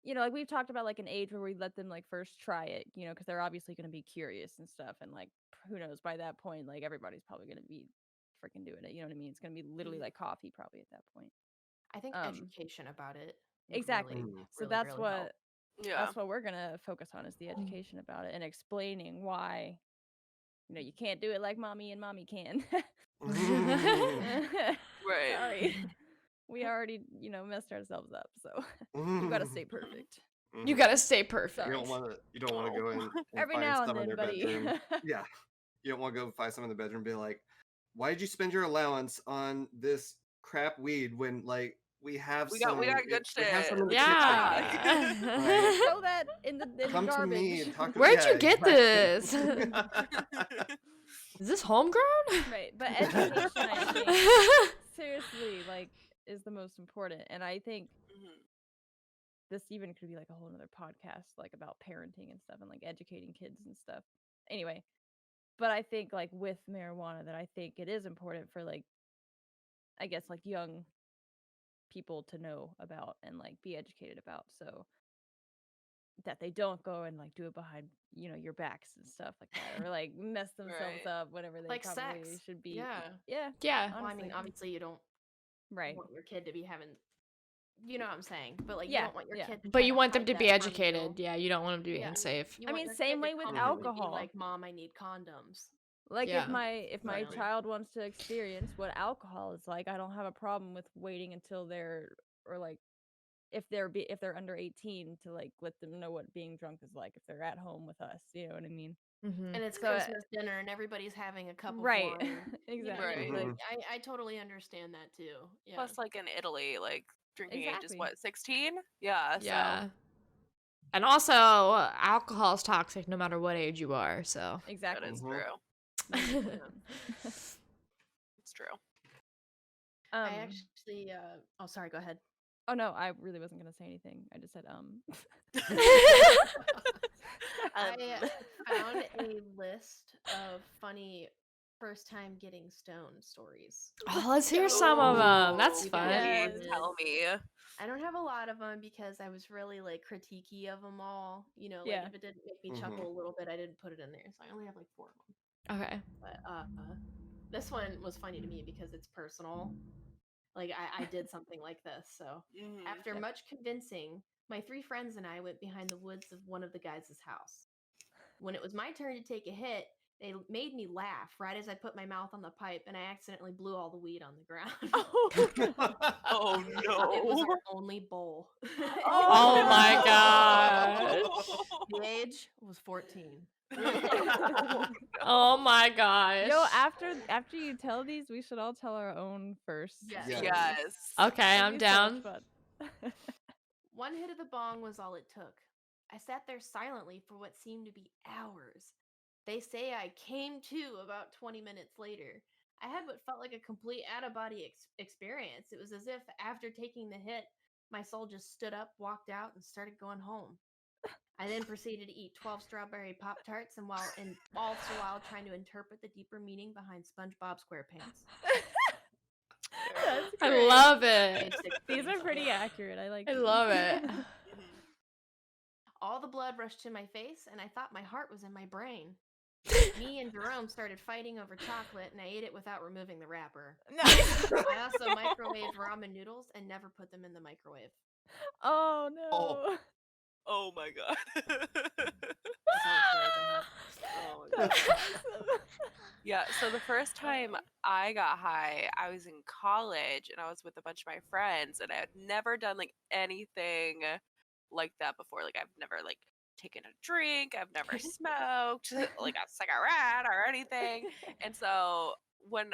you know, like we've talked about like an age where we let them like first try it, you know, because they're obviously going to be curious and stuff, and like who knows, by that point like everybody's probably going to be freaking doing it, you know what I mean? It's going to be literally like coffee probably at that point. I think education about it would Exactly. really, So really, that's really what help. Yeah. that's what we're going to focus on, is the education about it and explaining why, you know, you can't do it like mommy and mommy can. Right. Sorry. We already, you know, messed ourselves up, so we've got to stay perfect. You gotta stay perfect. You don't want to go in and Every find now and some in then, their buddy. bedroom. Yeah, you don't want to go find someone in the bedroom and be like, "Why did you spend your allowance on this crap weed when like we have We some got good we have shit. some in the Yeah. kitchen? Like, Throw that in the come to garbage. me and talk to Where'd yeah, you get exactly. this? Is this homegrown? Right, but education, I think, seriously, like, is the most important. And I think this even could be like a whole nother podcast, like about parenting and stuff and like educating kids and stuff. Anyway, but I think like with marijuana, that I think it is important for like, I guess like young people to know about and like be educated about, so that they don't go and like do it behind, you know, your backs and stuff like that, or like mess themselves Right. up whenever they Like probably sex. should be. Yeah. Yeah. Yeah. Well, I mean, Honestly. obviously you don't Right. want your kid to be having, you know what I'm saying, but like Yeah, you don't want your yeah. kid to But try you to want them hide to that be from educated. you. Yeah, you don't want them to be Yeah. unsafe. You I want mean, your same kid way to with come home and be alcohol. like, Mom, I need condoms. Like Yeah. if my Exactly. child wants to experience what alcohol is like, I don't have a problem with waiting until they're, or like if they're under 18, to like let them know what being drunk is like if they're at home with us, you know what I mean? Mm-hmm. And it's So, Christmas dinner and everybody's having a cup of right. wine. You know what I mean? Right. Like I totally understand that too. Yeah. Plus, like in Italy, like drinking age is Exactly. what, 16? Yeah. Yeah. So And also, alcohol is toxic no matter what age you are. So. that Exactly. is Mhm. true. It's true. I actually oh sorry, go ahead. Oh no, I really wasn't gonna say anything. I just said I found a list of funny first time getting stoned stories. Oh, let's hear some of them. That's You fun. guys- Please tell me. I don't have a lot of them because I was really like critiquey of them all. You know, like Yeah. if it didn't make me chuckle a little bit, I didn't put it in there. So I only have like 4 of them. Okay. But this one was funny to me because it's personal. Like I did something like this. So after much convincing, my 3 friends and I went behind the woods of one of the guys' house. When it was my turn to take a hit, they made me laugh right as I put my mouth on the pipe, and I accidentally blew all the weed on the ground. Oh It was no. our only bowl. Oh my gosh. The age was 14. Oh my gosh. Yo, after you tell these, we should all tell our own first. Yes. Yes. Yes. Okay, That'd I'm be so much down. fun. One hit of the bong was all it took. I sat there silently for what seemed to be hours. They say I came to about 20 minutes later. I had what felt like a complete out-of-body experience. It was as if after taking the hit, my soul just stood up, walked out, and started going home. I then proceeded to eat 12 strawberry Pop-Tarts and all the while trying to interpret the deeper meaning behind SpongeBob SquarePants. That's I great. love it. Age 16. These are pretty accurate. I like. I these. love it. All the blood rushed to my face, and I thought my heart was in my brain. Me and Jerome started fighting over chocolate, and I ate it without removing the wrapper. Nice. I also microwaved ramen noodles and never put them in the microwave. Oh no. Oh my god. That's all the stories I have. Oh my god. That's awesome. Yeah, so the first time I got high, I was in college and I was with a bunch of my friends and I had never done like anything like that before. Like I've never like taken a drink, I've never smoked like a cigarette or anything. And so when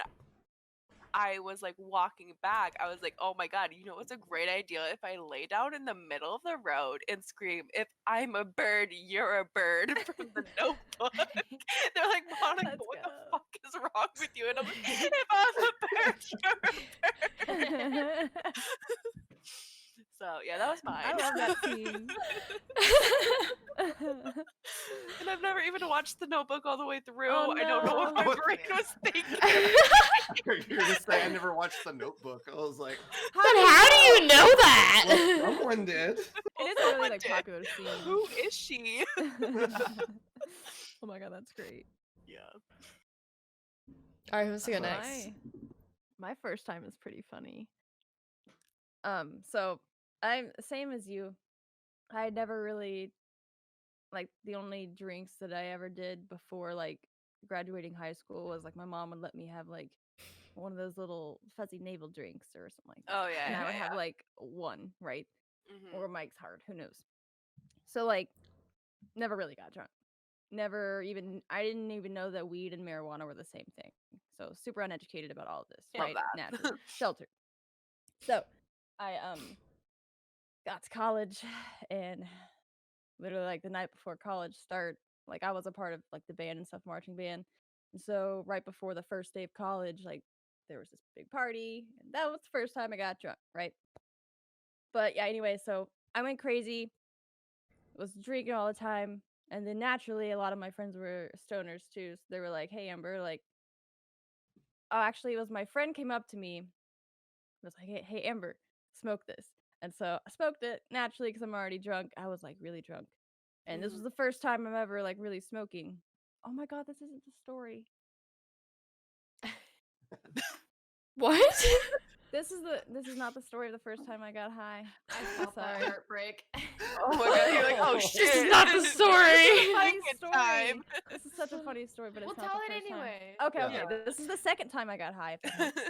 I was like walking back, I was like, oh my god, you know what's a great idea if I lay down in the middle of the road and scream, if I'm a bird, you're a bird from the Notebook. They're like, Monica, Let's what go. the fuck is wrong with you? And I'm like, if I'm a bird, you're a bird. So yeah, that was mine. I love that scene. And I've never even even watch The Notebook all the way through. Oh, I don't know what my no. brain was thinking. You're gonna say I never watched The Notebook. I was like, But how do you know well, that? someone did. It is a really Someone like did. popular scene. Who is she? Oh my god, that's great. Yeah. All right, who's to go So next? My first time is pretty funny. So I'm same as you. I never really like the only drinks that I ever did before like graduating high school was like my mom would let me have like one of those little fuzzy navel drinks or something like that. Oh yeah. And I yeah, would have yeah. like one, right? Mhm. Or Mike's Hard, who knows. So like never really got drunk. I didn't even know that weed and marijuana were the same thing. So super uneducated about all of this, Love right? that. Naturally. Sheltered. So I got to college and literally like the night before college start, like I was a part of like the band and stuff, marching band. And so right before the first day of college, like there was this big party, and that was the first time I got drunk, right? But yeah, anyway, so I went crazy, was drinking all the time, and then naturally a lot of my friends were stoners too. So they were like, "Hey Amber, like oh actually it was my friend came up to me, was like, hey Amber, smoke this." And so I smoked it naturally because I'm already drunk. I was like really drunk. And this was the first time I'm ever like really smoking. Oh my god, this isn't the story. What? This is not the story of the first time I got high. I felt that Sorry. heartbreak. Oh my god, you're like, oh This shit. This is not the story. Funny Good story. time. This is such a funny story, but We'll it's not tell the it first time. anyway. Okay, okay. Yeah. This is the second time I got high. If that helps.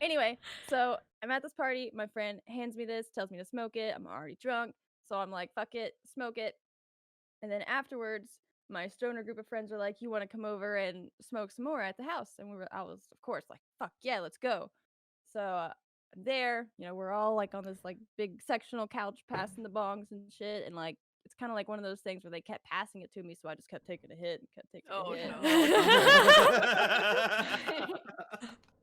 Anyway, so I'm at this party. My friend hands me this, tells me to smoke it. I'm already drunk, so I'm like, fuck it, smoke it. And then afterwards, my stoner group of friends were like, "You want to come over and smoke some more at the house?" And I was, of course, like, "Fuck yeah, let's go." So I'm there, we're all like on this like big sectional couch, passing the bongs and shit, and like it's kind of like one of those things where they kept passing it to me, so I just kept taking a hit and kept taking Oh, a hit. no.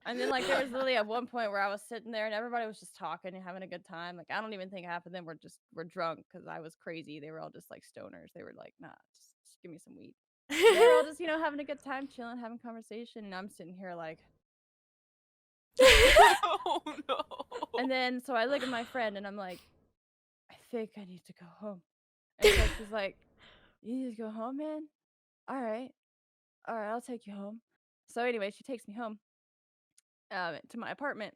And then like there was literally at one point where I was sitting there and everybody was just talking and having a good time. Like I don't even think half of them were drunk because I was crazy. They were all just like stoners. They were like, "Nah, just give me some weed." They were all just having a good time, chilling, having conversation, and I'm sitting here like. Oh no. And then so I look at my friend and I'm like, "I think I need to go home." And so she's like, "You need to go home, man? All right, I'll take you home." So anyway, she takes me home. To my apartment.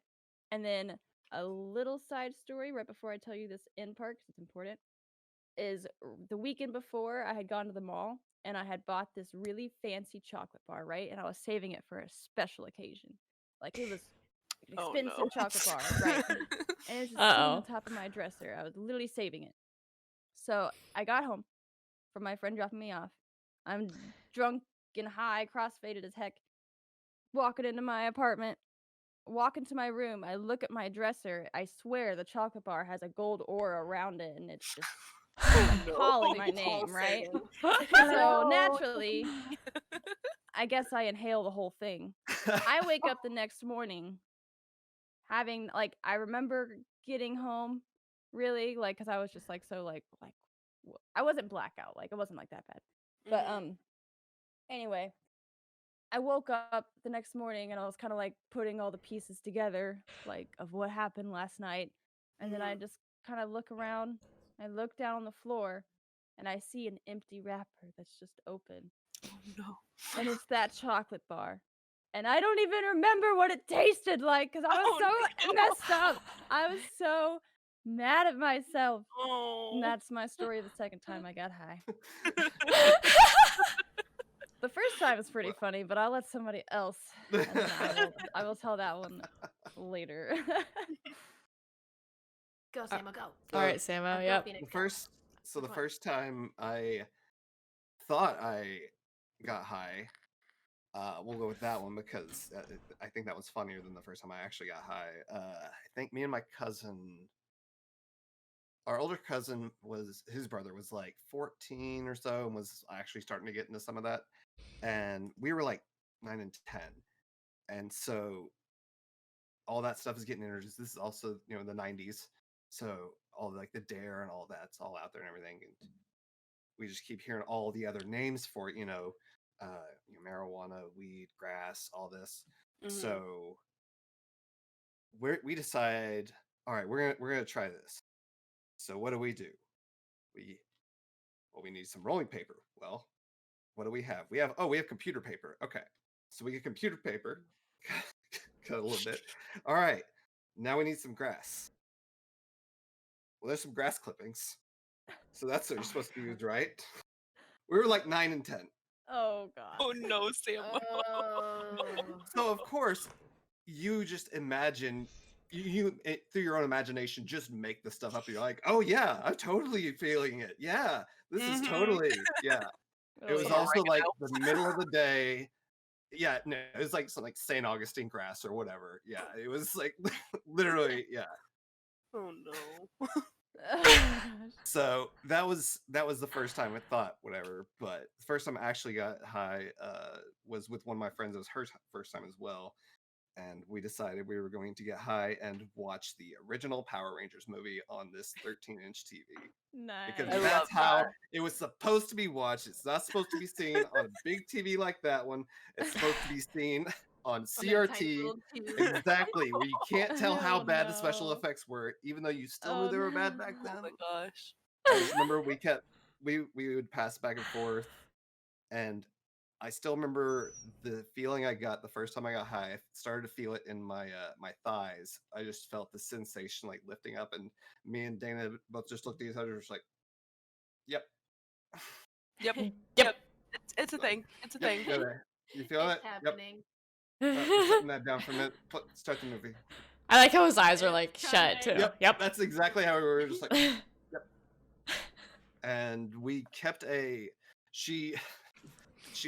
And then a little side story right before I tell you this end part, because it's important, is the weekend before I had gone to the mall and I had bought this really fancy chocolate bar, right? And I was saving it for a special occasion. Like it was an Oh, expensive no. chocolate bar, right? And it was just sitting Uh-oh. on top of my dresser. I was literally saving it. So I got home from my friend dropping me off. I'm drunk and high, crossfaded as heck, walking into my apartment. Walk into my room, I look at my dresser. I swear the chocolate bar has a gold aura around it, and it's just calling my name, right? So naturally, I guess I inhale the whole thing. I wake up the next morning having like I remember getting home really like because I was just like so like I wasn't blackout, like it wasn't like that bad. But anyway, I woke up the next morning and I was kind of like putting all the pieces together, like of what happened last night. And then I just kind of look around, I look down on the floor, and I see an empty wrapper that's just open. Oh no. And it's that chocolate bar. And I don't even remember what it tasted like because I was so messed up. I was so mad at myself. Oh. And that's my story of the second time I got high. The first time was pretty funny, but I'll let somebody else. And then I will tell that one later. Go, Samo, go. All right, Samo. Yep. The first time I thought I got high, we'll go with that one because I think that was funnier than the first time I actually got high. I think me and my cousin, our older cousin, his brother was like 14 or so and was actually starting to get into some of that. And we were like 9 and 10. And so all that stuff is getting introduced. This is also, the 90s. So all like the Dare and all that's all out there and everything. And we just keep hearing all the other names for it, marijuana, weed, grass, all this. So we decide, all right, we're gonna try this. So what do? We need some rolling paper. Well, what do we have? We have computer paper. Okay, so we get computer paper, cut a little bit. All right, now we need some grass. Well, there's some grass clippings, so that's what you're supposed to use, right? We were like 9 and 10. Oh god. Oh no, Sam. So of course, you just imagine through your own imagination, just make the stuff up. You're like, oh yeah, I'm totally feeling it. Yeah, this is totally yeah. It Oh, was yeah. also like the middle of the day. Yeah, no, it was like some like St. Augustine grass or whatever. Yeah, it was like literally, yeah. Oh no. Oh, gosh. So that was the first time I thought whatever, but the first time I actually got high was with one of my friends. It was her first time as well, and we decided we were going to get high and watch the original Power Rangers movie on this 13-inch TV. Because Nice. I that's love how that. it was supposed to be watched. It's not supposed to be seen on a big TV like that one. It's supposed to be seen on On a tiny CRT. little tube. Exactly, where you can't tell how Oh, bad the special no. effects were, even though you still Oh, knew they were bad back no. Oh then. my gosh. I just remember we would pass back and forth, and I still remember the feeling I got the first time I got high. I started to feel it in my my thighs. I just felt the sensation like lifting up, and me and Dana both just looked at each other, just like, "Yep, Yep. Yep. Yep. It's a thing. It's a yep, thing. go there. You feel It's it? Yep. happening. We're setting that down for a minute. Start the movie. I like how his eyes are It's like shut too. coming. Yep, that's exactly how we were. Just like, yep. And we kept she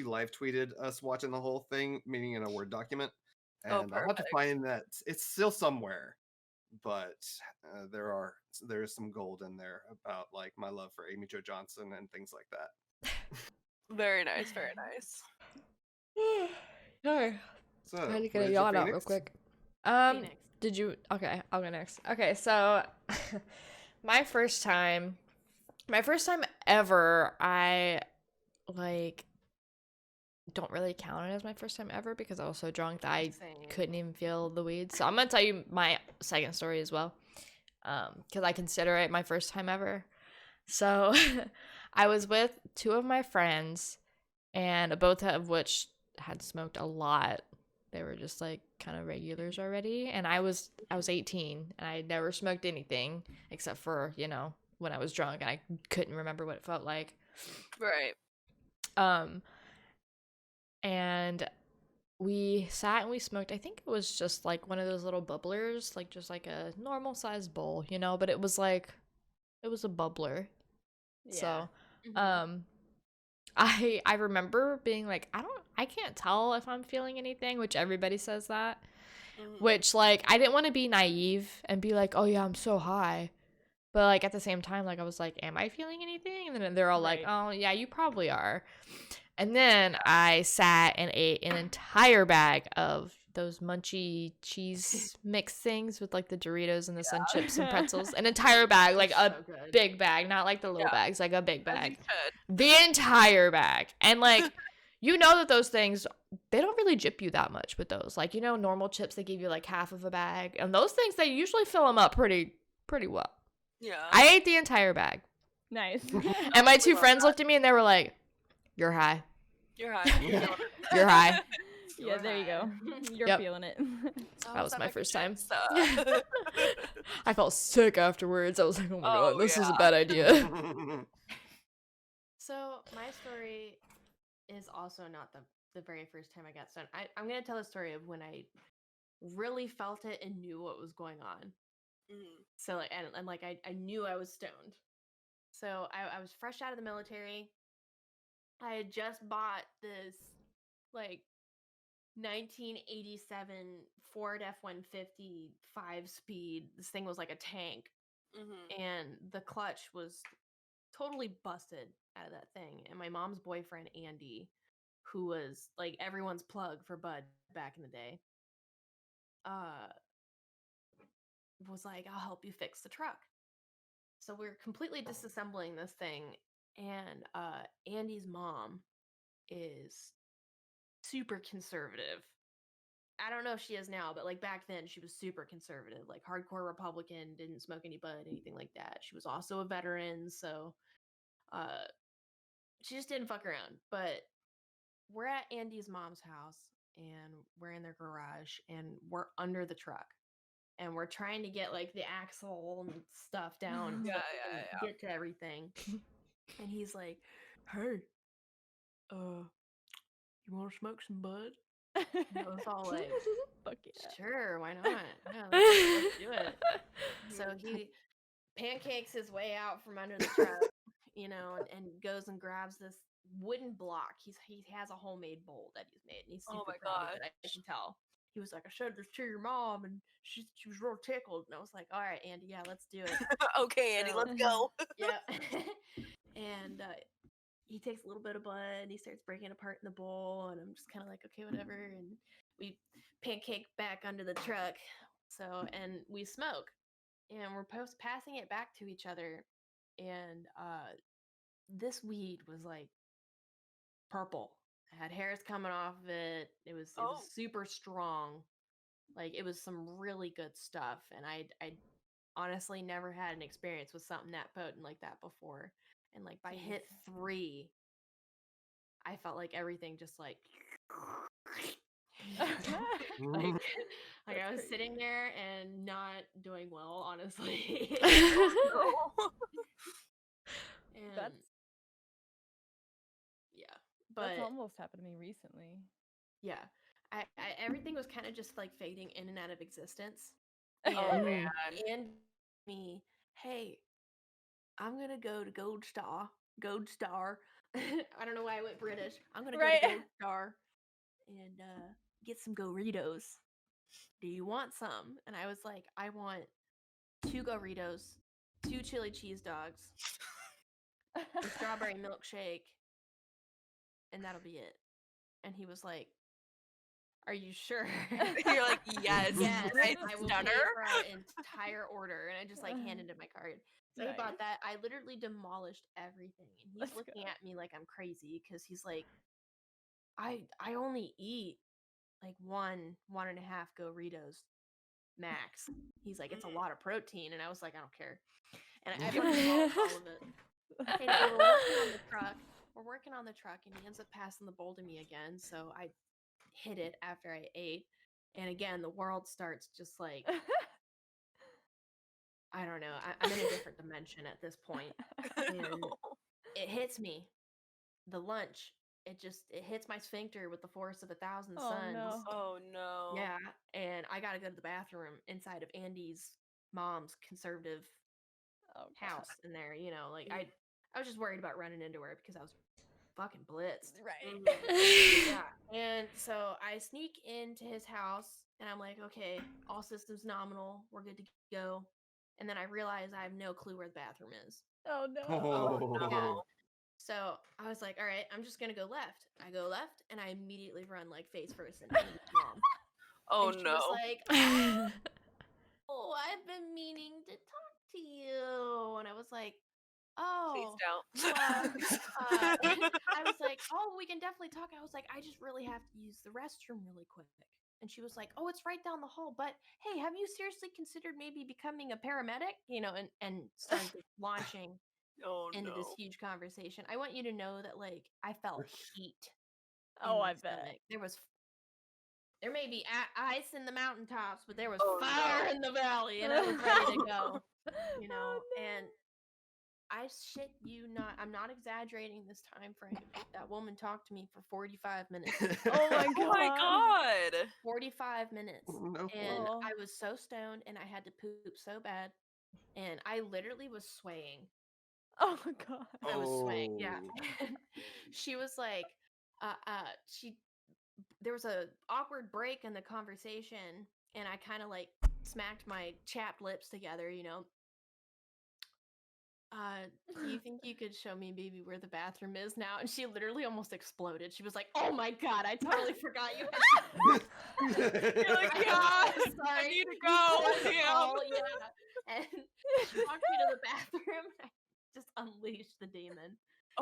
live tweeted us watching the whole thing, meaning in a Word document. Oh, And I'll have to perfect. find that. It's still somewhere, but there's some gold in there about like my love for Amy Jo Johnson and things like that. Very nice. Very nice. Sorry. So I had to get a raise your yawn out real phoenix. quick. Phoenix. Did you? Okay, I'll go next. Okay, so my first time ever, I like don't really count it as my first time ever because I was so drunk that I Same. couldn't even feel the weed. So I'm gonna tell you my second story as well, because I consider it my first time ever. So I was with two of my friends, and both of which had smoked a lot. They were just like kind of regulars already, and I was 18 and I had never smoked anything except for when I was drunk and I couldn't remember what it felt like. Right. And we sat and we smoked. I think it was just like one of those little bubblers, like just like a normal sized bowl, but it was a bubbler. Yeah. So Mhm. I remember being like, I can't tell if I'm feeling anything, which everybody says that. Mhm. Which like I didn't want to be naive and be like, oh yeah, I'm so high. But like at the same time, like I was like, am I feeling anything? And then they're all like, Right. oh yeah, you probably are. And then I sat and ate an entire bag of those munchy cheese mix things with like the Doritos and the sun chips and pretzels. An entire bag, like a So good. big bag, not like the little Yeah. bags, like a big As you bag. should. The entire bag. And like that those things, they don't really jip you that much with those. Like, normal chips, they give you like half of a bag. And those things, they usually fill them up pretty well. Yeah. I ate the entire bag. Nice. And my We two love friends that. looked at me and they were like, you're high. You're high. Yeah. You're high. Yeah, You're there you go. high. You're Yep. feeling it. So That was that my bag of first time. chips, I felt sick afterwards. I was like, oh my Oh, god, this is a yeah. bad idea. So my story is also not the very first time I got stoned. I'm gonna tell the story of when I really felt it and knew what was going on. Mhm. So like and like I knew I was stoned. So I was fresh out of the military. I had just bought this like 1987 Ford F-150 5-speed. This thing was like a tank, Mhm. and the clutch was totally busted out of that thing. And my mom's boyfriend Andy, who was like everyone's plug for Bud back in the day, was like, "I'll help you fix the truck." So we're completely disassembling this thing, And Andy's mom is super conservative. I don't know if she is now, but like back then she was super conservative, like hardcore Republican, didn't smoke any bud, anything like that. She was also a veteran, so she just didn't fuck around. But we're at Andy's mom's house and we're in their garage and we're under the truck and we're trying to get like the axle and stuff down so Yeah, we can get to everything. And he's like, "Hey, you want to smoke some bud?" And I was all like, Fuck yeah. "Sure, why not? Yeah, let's do it." So he pancakes his way out from under the truck, you know, and goes and grabs this wooden block. He has a homemade bowl that he's made, and he's Oh super my proud of it. I can tell. He was like, "I showed this to your mom, and she was real tickled." And I was like, "All right, Andy, yeah, let's do it." Okay, Andy, So- let's go. Yeah. And he takes a little bit of bud and he starts breaking it apart in the bowl, and I'm just kind of like, okay, whatever. And we pancake back under the truck. So, and we smoke, and we're passing it back to each other. And this weed was like purple. It had hairs coming off of it. It was super strong. Like it was some really good stuff. And I honestly never had an experience with something that potent like that before. And like by hit 3, I felt like everything just like like I was sitting there and not doing well, honestly. And That's yeah, but that's almost happened to me recently. yeah, I everything was kind of just like fading in and out of existence. Oh And man. and me, hey, I'm gonna go to Gold Star. I don't know why I went British. I'm gonna go to Gold Star and get some Doritos. Do you want some? And I was like, I want 2 Doritos, 2 chili cheese dogs, a strawberry milkshake, and that'll be it. And he was like, "Are you sure?" You're like, yes, Yes, nice I will stunner. pay for an entire order. And I just like handed him my card. So he Nice. bought that. I literally demolished everything. And he's Let's looking go. at me like I'm crazy because he's like, I only eat like 1.5 Doritos max. He's like, it's a lot of protein. And I was like, I don't care. And I fucking demolished all of it. Anyway, we're working on the truck. We're working on the truck, and he ends up passing the bowl to me again. So I hit it after I ate. And again, the world starts just like, I don't know. I'm in a different dimension at this point. And it hits me. The lunch. It hits my sphincter with the force of 1,000 Oh, suns. no. Oh no. Yeah. And I got to go to the bathroom inside of Andy's mom's conservative Oh, house in there. You know, like I was just worried about running into her because I was fucking blitzed. right. Yeah. And so I sneak into his house and I'm like, okay, all systems nominal. We're good to go. And then I realize I have no clue where the bathroom is. Oh no. Oh no. Yeah. So I was like, all right, I'm just going to go left. I go left and I immediately run like face first into Andy's mom. Oh And she no. was like, oh, I've been meaning to talk to you. And I was like, Please oh, don't. well, I was like, oh, we can definitely talk. I was like, I just really have to use the restroom really quick. And she was like, oh, it's right down the hall. But hey, have you seriously considered maybe becoming a paramedic? You know, and started launching Oh into this no. huge conversation. I want you to know that like I felt heat. in Oh, my I bet. stomach. There may be ice in the mountaintops, but there was Oh, fire no. in the valley, and I was ready to go. You know, Oh, no. and I shit you not. I'm not exaggerating this time frame. That woman talked to me for 45 minutes. Oh my Oh my god. god. 45 minutes. No. And Oh. I was so stoned and I had to poop so bad. And I literally was swaying. Oh my god. I was swaying. Yeah. Oh. She was like, there was a awkward break in the conversation and I kind of like smacked my chapped lips together, you know. Do you think you could show me maybe where the bathroom is now? And she literally almost exploded. She was like, oh my god, I totally forgot you had You're like, I yeah, was so I sorry. need to You go. said it Damn. all, yeah. And she walked me to the bathroom and I just unleashed the demon.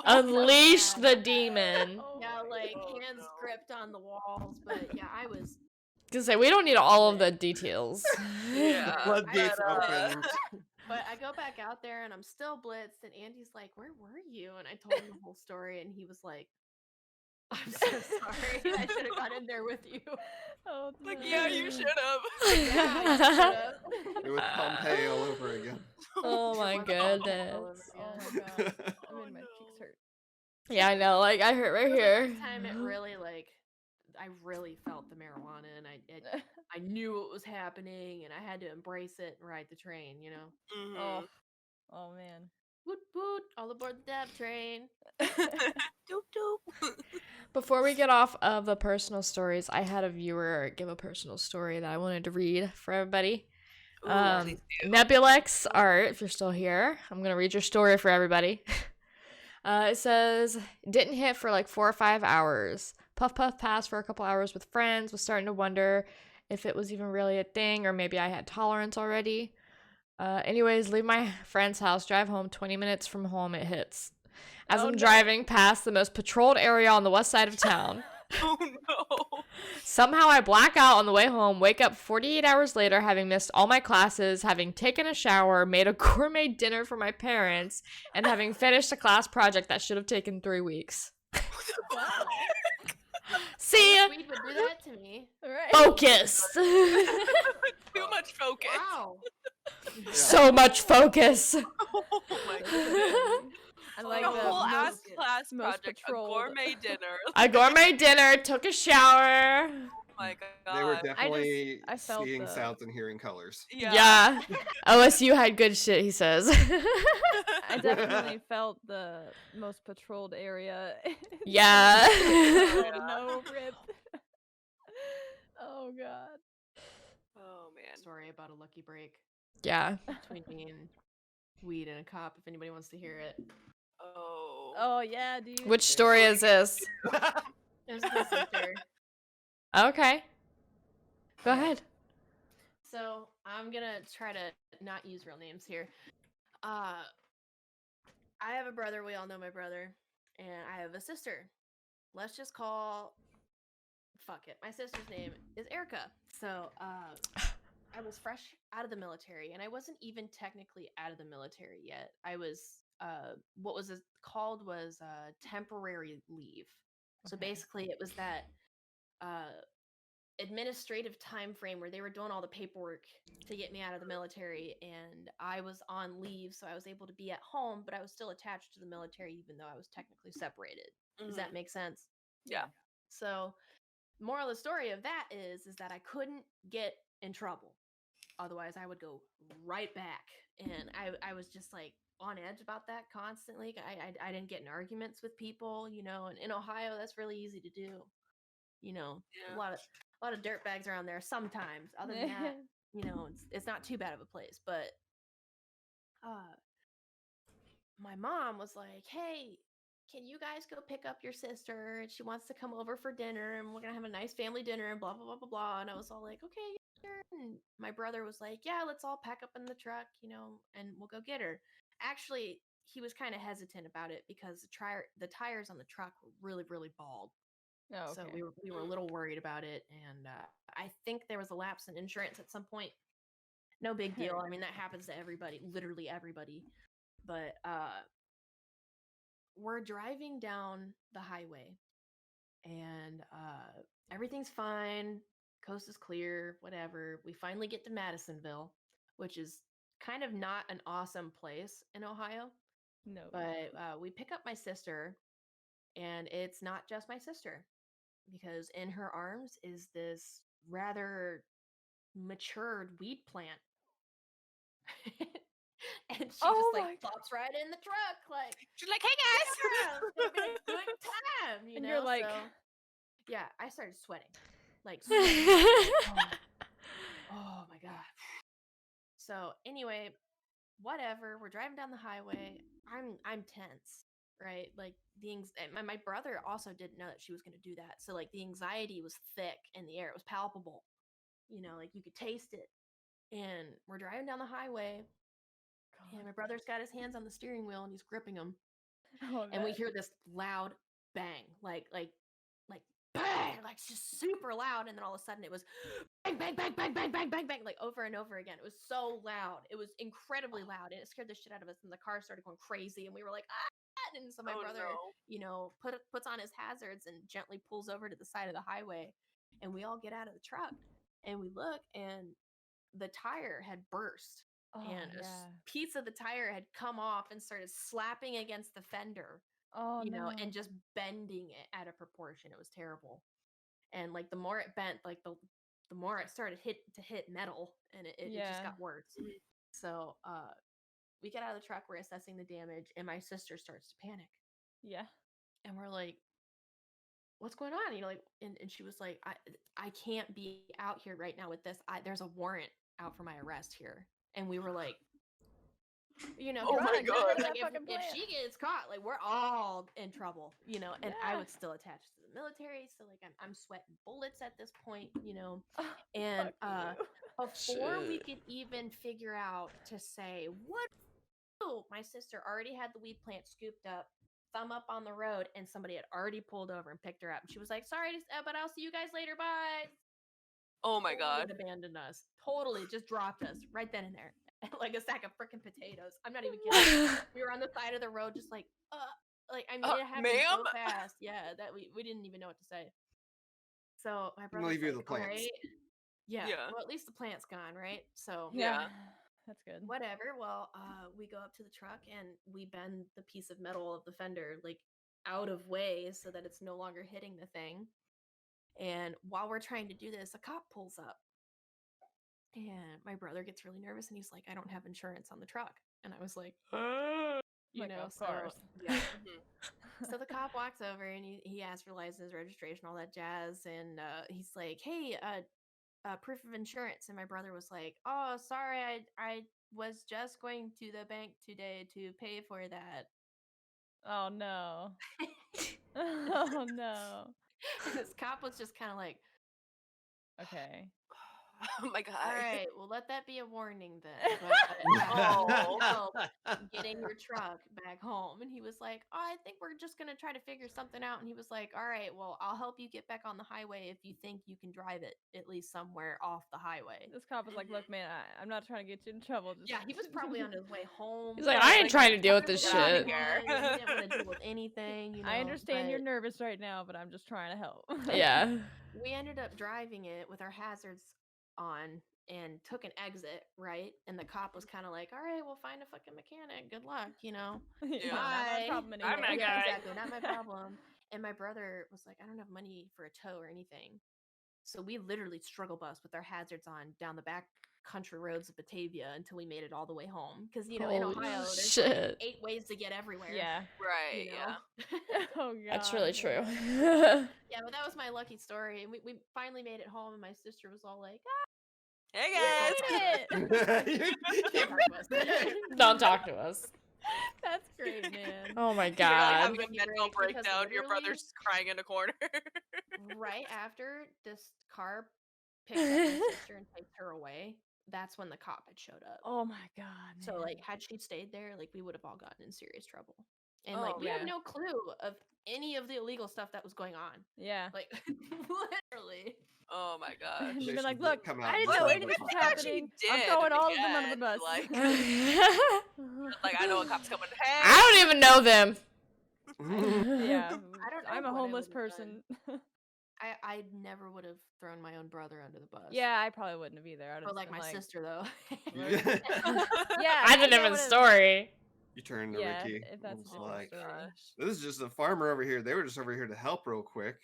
Unleash bad. the demon. Oh Yeah, my like God. hands Oh, no. gripped on the walls. But yeah, I was. Cause say we don't need all of the details. Yeah. Floodgates but, opened. But I go back out there and I'm still blitzed. And Andy's like, "Where were you?" And I told him the whole story, and he was like, "I'm so sorry. I should have gone in there with you." Oh, Like, no. yeah, you should have. Yeah, I should've. It was Pompeii all over again. Oh my It was all goodness. over Oh my again. god. That Oh, made my no. cheeks hurt. Yeah, I know. Like I hurt right It was here. the first time it really I really felt the marijuana, and I knew what was happening, and I had to embrace it and ride the train. Mhm. Oh. Oh man. Woot woot! All aboard the dab train. Doop doop. Before we get off of the personal stories, I had a viewer give a personal story that I wanted to read for everybody. Ooh, please do. Nebulex Art, if you're still here, I'm gonna read your story for everybody. It says, didn't hit for like 4 or 5 hours. Puff puff passed for a couple hours with friends. Was starting to wonder if it was even really a thing or maybe I had tolerance already. Anyways, leave my friend's house, drive home. 20 minutes from home, it hits. As Oh, I'm no. driving past the most patrolled area on the west side of town. Oh no. Somehow I black out on the way home, wake up 48 hours later having missed all my classes, having taken a shower, made a gourmet dinner for my parents, and having finished a class project that should have taken 3 weeks. Wow. See? Weed would do that to me. Right. Focus. Too much focus. Wow. So much focus. Oh my goodness. I Like like a the whole ass most, class most project, patrolled. a gourmet dinner. I gourmet dinner, took a shower. Oh my god. They were definitely I felt seeing the- sounds and hearing colors. Yeah. OSU had good shit, he says. I definitely felt the most patrolled area. Yeah. Oh, no rip. Oh god. Oh man. Story about a lucky break Yeah. between me and weed and a cop. If anybody wants to hear it, Oh. Oh yeah, dude. Which story is this? there's my sister. Okay. Go ahead. So I'm gonna try to not use real names here. I have a brother. We all know my brother, and I have a sister. Let's just call. Fuck it. My sister's name is Erica. So I was fresh out of the military, and I wasn't even technically out of the military yet. I was what was called was temporary leave. So Okay. basically, it was that administrative time frame where they were doing all the paperwork to get me out of the military, and I was on leave, so I was able to be at home, but I was still attached to the military even though I was technically separated. Does that make sense? Yeah. So moral of the story of that is that I couldn't get in trouble, otherwise I would go right back. And I was just like on edge about that constantly. I didn't get in arguments with people, and in Ohio that's really easy to do. Yeah. A lot of dirt bags around there sometimes. Other than that, it's not too bad of a place. But my mom was like, "Hey, can you guys go pick up your sister? And she wants to come over for dinner, and we're gonna have a nice family dinner, and blah blah blah blah blah." And I was all like, "Okay, yeah, sure." And my brother was like, "Yeah, let's all pack up in the truck, and we'll go get her." Actually, he was kind of hesitant about it because the tires on the truck were really really bald. Oh, So okay. we were a little worried about it, and I think there was a lapse in insurance at some point. No big deal. I mean, that happens to everybody, literally everybody. But we're driving down the highway, and everything's fine. Coast is clear, whatever. We finally get to Madisonville, which is kind of not an awesome place in Ohio. No. But we pick up my sister, and it's not just my sister, because in her arms is this rather matured weed plant. And she Oh just my like plops right in the truck, like, She's like, hey guys. yeah, it's gonna be a good time, And you're like- So, yeah, I started sweating, like, sweating. Oh my god. So anyway, whatever. We're driving down the highway. I'm tense, right? Like my brother also didn't know that she was going to do that. So like the anxiety was thick in the air. It was palpable. Like you could taste it. And we're driving down the highway, and my brother's got his hands on the steering wheel and he's gripping them. Oh, and we bet. hear this loud bang, like bang, like just super loud, and then all of a sudden it was bang, bang, bang, bang, bang, bang, bang, bang, like over and over again. It was so loud. It was incredibly loud, and it scared the shit out of us. And the car started going crazy, and we were like, ah! And so my brother, puts on his hazards and gently pulls over to the side of the highway, and we all get out of the truck, and we look, and the tire had burst, Oh, and yeah. piece of the tire had come off and started slapping against the fender, Oh, no. and just bending it out of proportion. It was terrible. And like the more it bent, like the more it started to hit metal, and it just Yeah. got worse. So we get out of the truck, we're assessing the damage, and my sister starts to panic. Yeah. And we're like, what's going on? And she was like, I can't be out here right now with this. There's a warrant out for my arrest here. And we were like, Oh my good, God. like That fucking if plan. she gets caught, like we're all in trouble, and I Yeah. was still attached to the military, so like I'm sweating bullets at this point, Oh, and fuck you. before we Shit. could even figure out to say what, oh, my sister already had the weed plant scooped up, thumb up on the road, and somebody had already pulled over and picked her up, and she was like, sorry, but I'll see you guys later, bye. Oh my Totally God. abandoned us. Totally just dropped us right then and there. Like a sack of freaking potatoes. I'm not even kidding. We were on the side of the road just like I mean, it happened so Ma'am? fast. Yeah, that we didn't even know what to say. So my I'm gonna brother's leave you like, the all plants. right. Yeah. Yeah. Well, at least the plant's gone, right? So Yeah. Yeah. That's good. whatever. Well, we go up to the truck and we bend the piece of metal of the fender like out of way so that it's no longer hitting the thing. And while we're trying to do this, a cop pulls up. And my brother gets really nervous and he's like, I don't have insurance on the truck. And I was like, Like, of so course. yeah. Mhm. So the cop walks over and he asks for license, registration, all that jazz. And he's like, hey, proof of insurance. And my brother was like, oh, sorry, I was just going to the bank today to pay for that. Oh, no. Oh, no. And this cop was just kind of like, Okay. Oh my God. all right, well, let that be a warning then. But I Oh. need help getting your truck back home. And he was like, oh, I think we're just going to try to figure something out. And he was like, all right, well, I'll help you get back on the highway if you think you can drive it at least somewhere off the highway. This cop was like, look, man, I'm not trying to get you in trouble. Just... Yeah, he was probably on his way home. He's like, Yeah, I he's ain't like, trying to deal with Tired of this the Get outta shit. here. drama, He didn't want to deal with anything, I understand you're but nervous right now, but I'm just trying to help. Yeah. we ended up driving it with our hazards on and took an exit, right? And the cop was kind of like, all right, we'll find a fucking mechanic. Good luck, Yeah, Yeah. not my Bye. problem I'm anymore. not Yeah, guy. exactly. Not my problem. And my brother was like, I don't have money for a tow or anything. So we literally struggle bus with our hazards on down the back country roads of Batavia until we made it all the way home. Because, in Holy Ohio, there's shit. like 8 ways to get everywhere. Yeah. Right. You Yeah. know? Oh, God. That's really true. man. Yeah, but that was my lucky story. And we finally made it home, and my sister was all like, ah, Hey You guys. made it! don't talk to us. Don't talk to us. That's great, man. Oh my You're like god. having a Lucky mental break, because breakdown. Your literally- brother's crying in a corner. Right after this car picked up my sister and takes her away, that's when the cop had showed up. Oh, my God, man. So, like, had she stayed there, like, we would have all gotten in serious trouble. And, like, Oh, we had yeah. no clue of any of the illegal stuff that was going on. Yeah. Like, literally. Oh my gosh. You've They been like, should look, come I out didn't and know say anything what was the fuck happening. she I'm did throwing at all the of them under the end, bus. Like I know a cop's coming. Hey. I don't even know them. Yeah. I don't know I'm a what I homeless would've person. I never would have thrown my own brother under the bus. Yeah, I probably wouldn't have either. I would But, have like, been my like, sister, though. Yeah. That's a I different would've- story. You turn to Yeah, Ricky. if that's a It's different like, story. this is just a farmer over here. They were just over here to help real quick.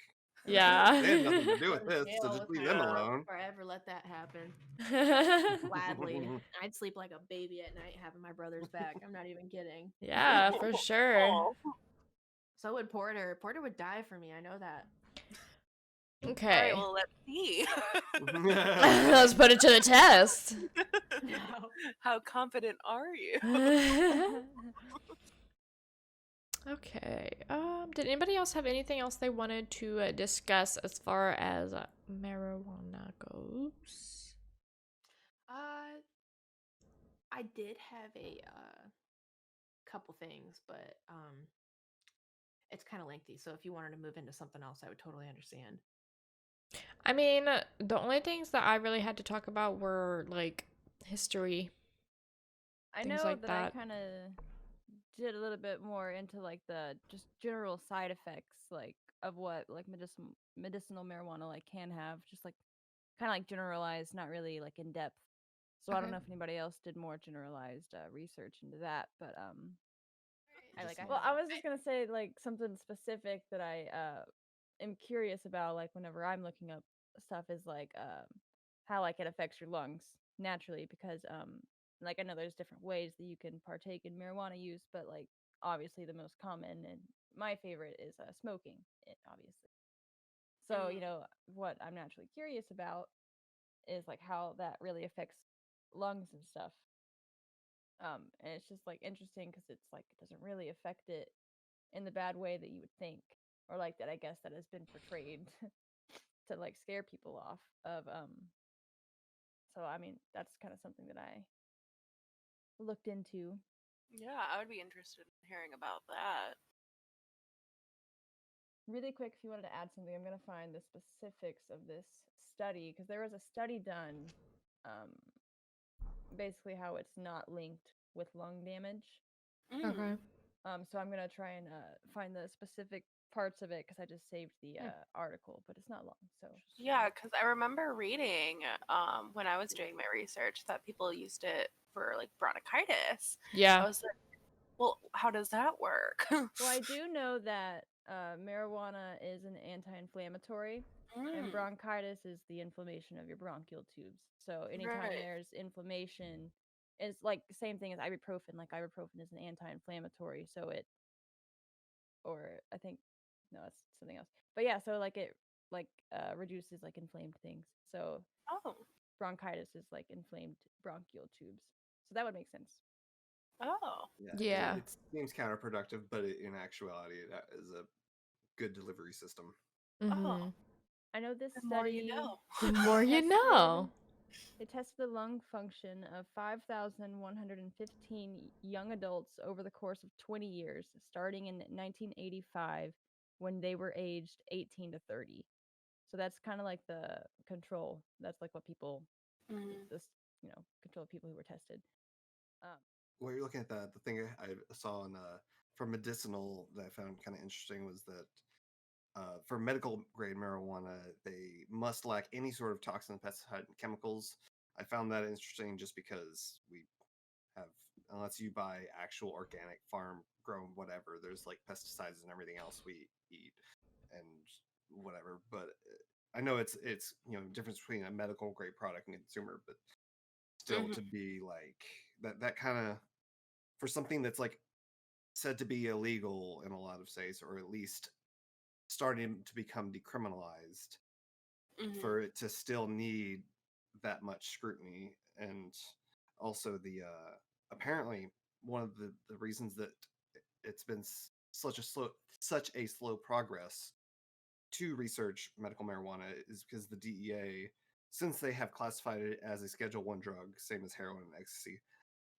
Yeah. They had nothing to do with Go to this, so jail just with leave my them mom alone. If I ever let that happen. Gladly. I'd sleep like a baby at night having my brother's back. I'm not even kidding. Yeah, for sure. Oh. So would Porter. Porter would die for me. I know that. All Okay. right, well, let's see. Let's put it to the test. No. How confident are you? Okay. Did anybody else have anything else they wanted to discuss as far as marijuana goes? I did have a couple things, but it's kind of lengthy. So if you wanted to move into something else, I would totally understand. I mean, the only things that I really had to talk about were like history, I things know like that I that. kind of did a little bit more into like the just general side effects like of what like medicinal marijuana like can have, just like kind of like generalized, not really like in depth. So I don't Okay. know if anybody else did more generalized research into that, but Just well, I know. was just gonna say like something specific that I am curious about, like whenever I'm looking up stuff, is like how like it affects your lungs naturally, because like I know there's different ways that you can partake in marijuana use, but like obviously the most common and my favorite is smoking it, obviously. So you know what I'm naturally curious about is like how that really affects lungs and stuff. And it's just like interesting because it's like it doesn't really affect it in the bad way that you would think, or like that I guess that has been portrayed to like scare people off of. So I mean that's kind of something that I looked into. Yeah, I would be interested in hearing about that. Really quick, if you wanted to add something, I'm gonna find the specifics of this study, because there was a study done, um, basically how it's not linked with lung damage. Okay. So I'm gonna try and find the specific parts of it because I just saved the article, but it's not long. So Yeah, because I remember reading when I was doing my research that people used it for like bronchitis. I Yeah. was like, well, how does that work? well, I do know that marijuana is an anti-inflammatory, and bronchitis is the inflammation of your bronchial tubes. So anytime Right. there's inflammation, it's like the same thing as ibuprofen. Like ibuprofen is an anti-inflammatory, so it, or I think, no, it's something else. But yeah, so like it like reduces like inflamed things. So Oh. bronchitis is like inflamed bronchial tubes. So that would make sense. Oh. Yeah, Yeah. it seems counterproductive, but in actuality, it is a good delivery system. Mm-hmm. I know this The more you study. know. The more you know. They tested the lung function of 5,115 young adults over the course of 20 years, starting in 1985 when they were aged 18 to 30. So that's kind of like the control. That's like what people, this, control of people who were tested. While you're looking at that, the thing I saw in for medicinal that I found kind of interesting was that for medical grade marijuana, they must lack any sort of toxin, pesticide, and chemicals. I found that interesting just because we have, unless you buy actual organic farm grown whatever, there's like pesticides and everything else we eat and whatever. But I know it's difference between a medical grade product and consumer, but still to be like that kind of, for something that's like said to be illegal in a lot of states, or at least starting to become decriminalized, for it to still need that much scrutiny. And also the apparently one of the reasons that it's been such a slow progress to research medical marijuana is because the DEA, since they have classified it as a Schedule 1 drug, same as heroin and ecstasy,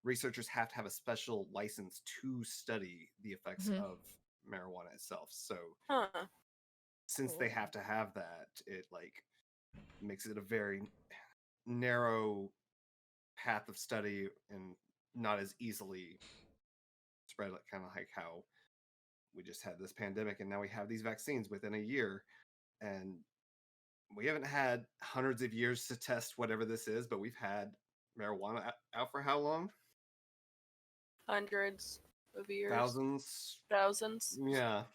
researchers have to have a special license to study the effects Mm-hmm. of marijuana itself. So Huh. since they Cool. have to have that, it like makes it a very narrow path of study and not as easily spread, like kind of like how we just had this pandemic and now we have these vaccines within a year, and we haven't had hundreds of years to test whatever this is, but we've had marijuana out for how long? Hundreds of years. Thousands. Thousands. Yeah.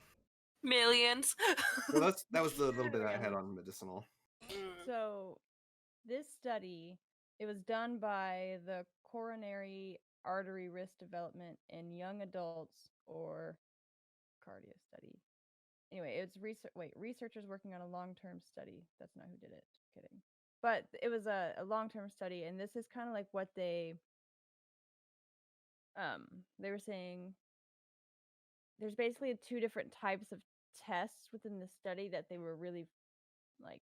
Millions. So that was the little bit I had on medicinal. So this study, it was done by the Coronary Artery Risk Development in Young Adults, or cardio study. Anyway, it's researchers working on a long-term study. That's not who did it. Kidding. But it was a long-term study, and this is kind of like what they were saying. There's basically two different types of tests within the study that they were really like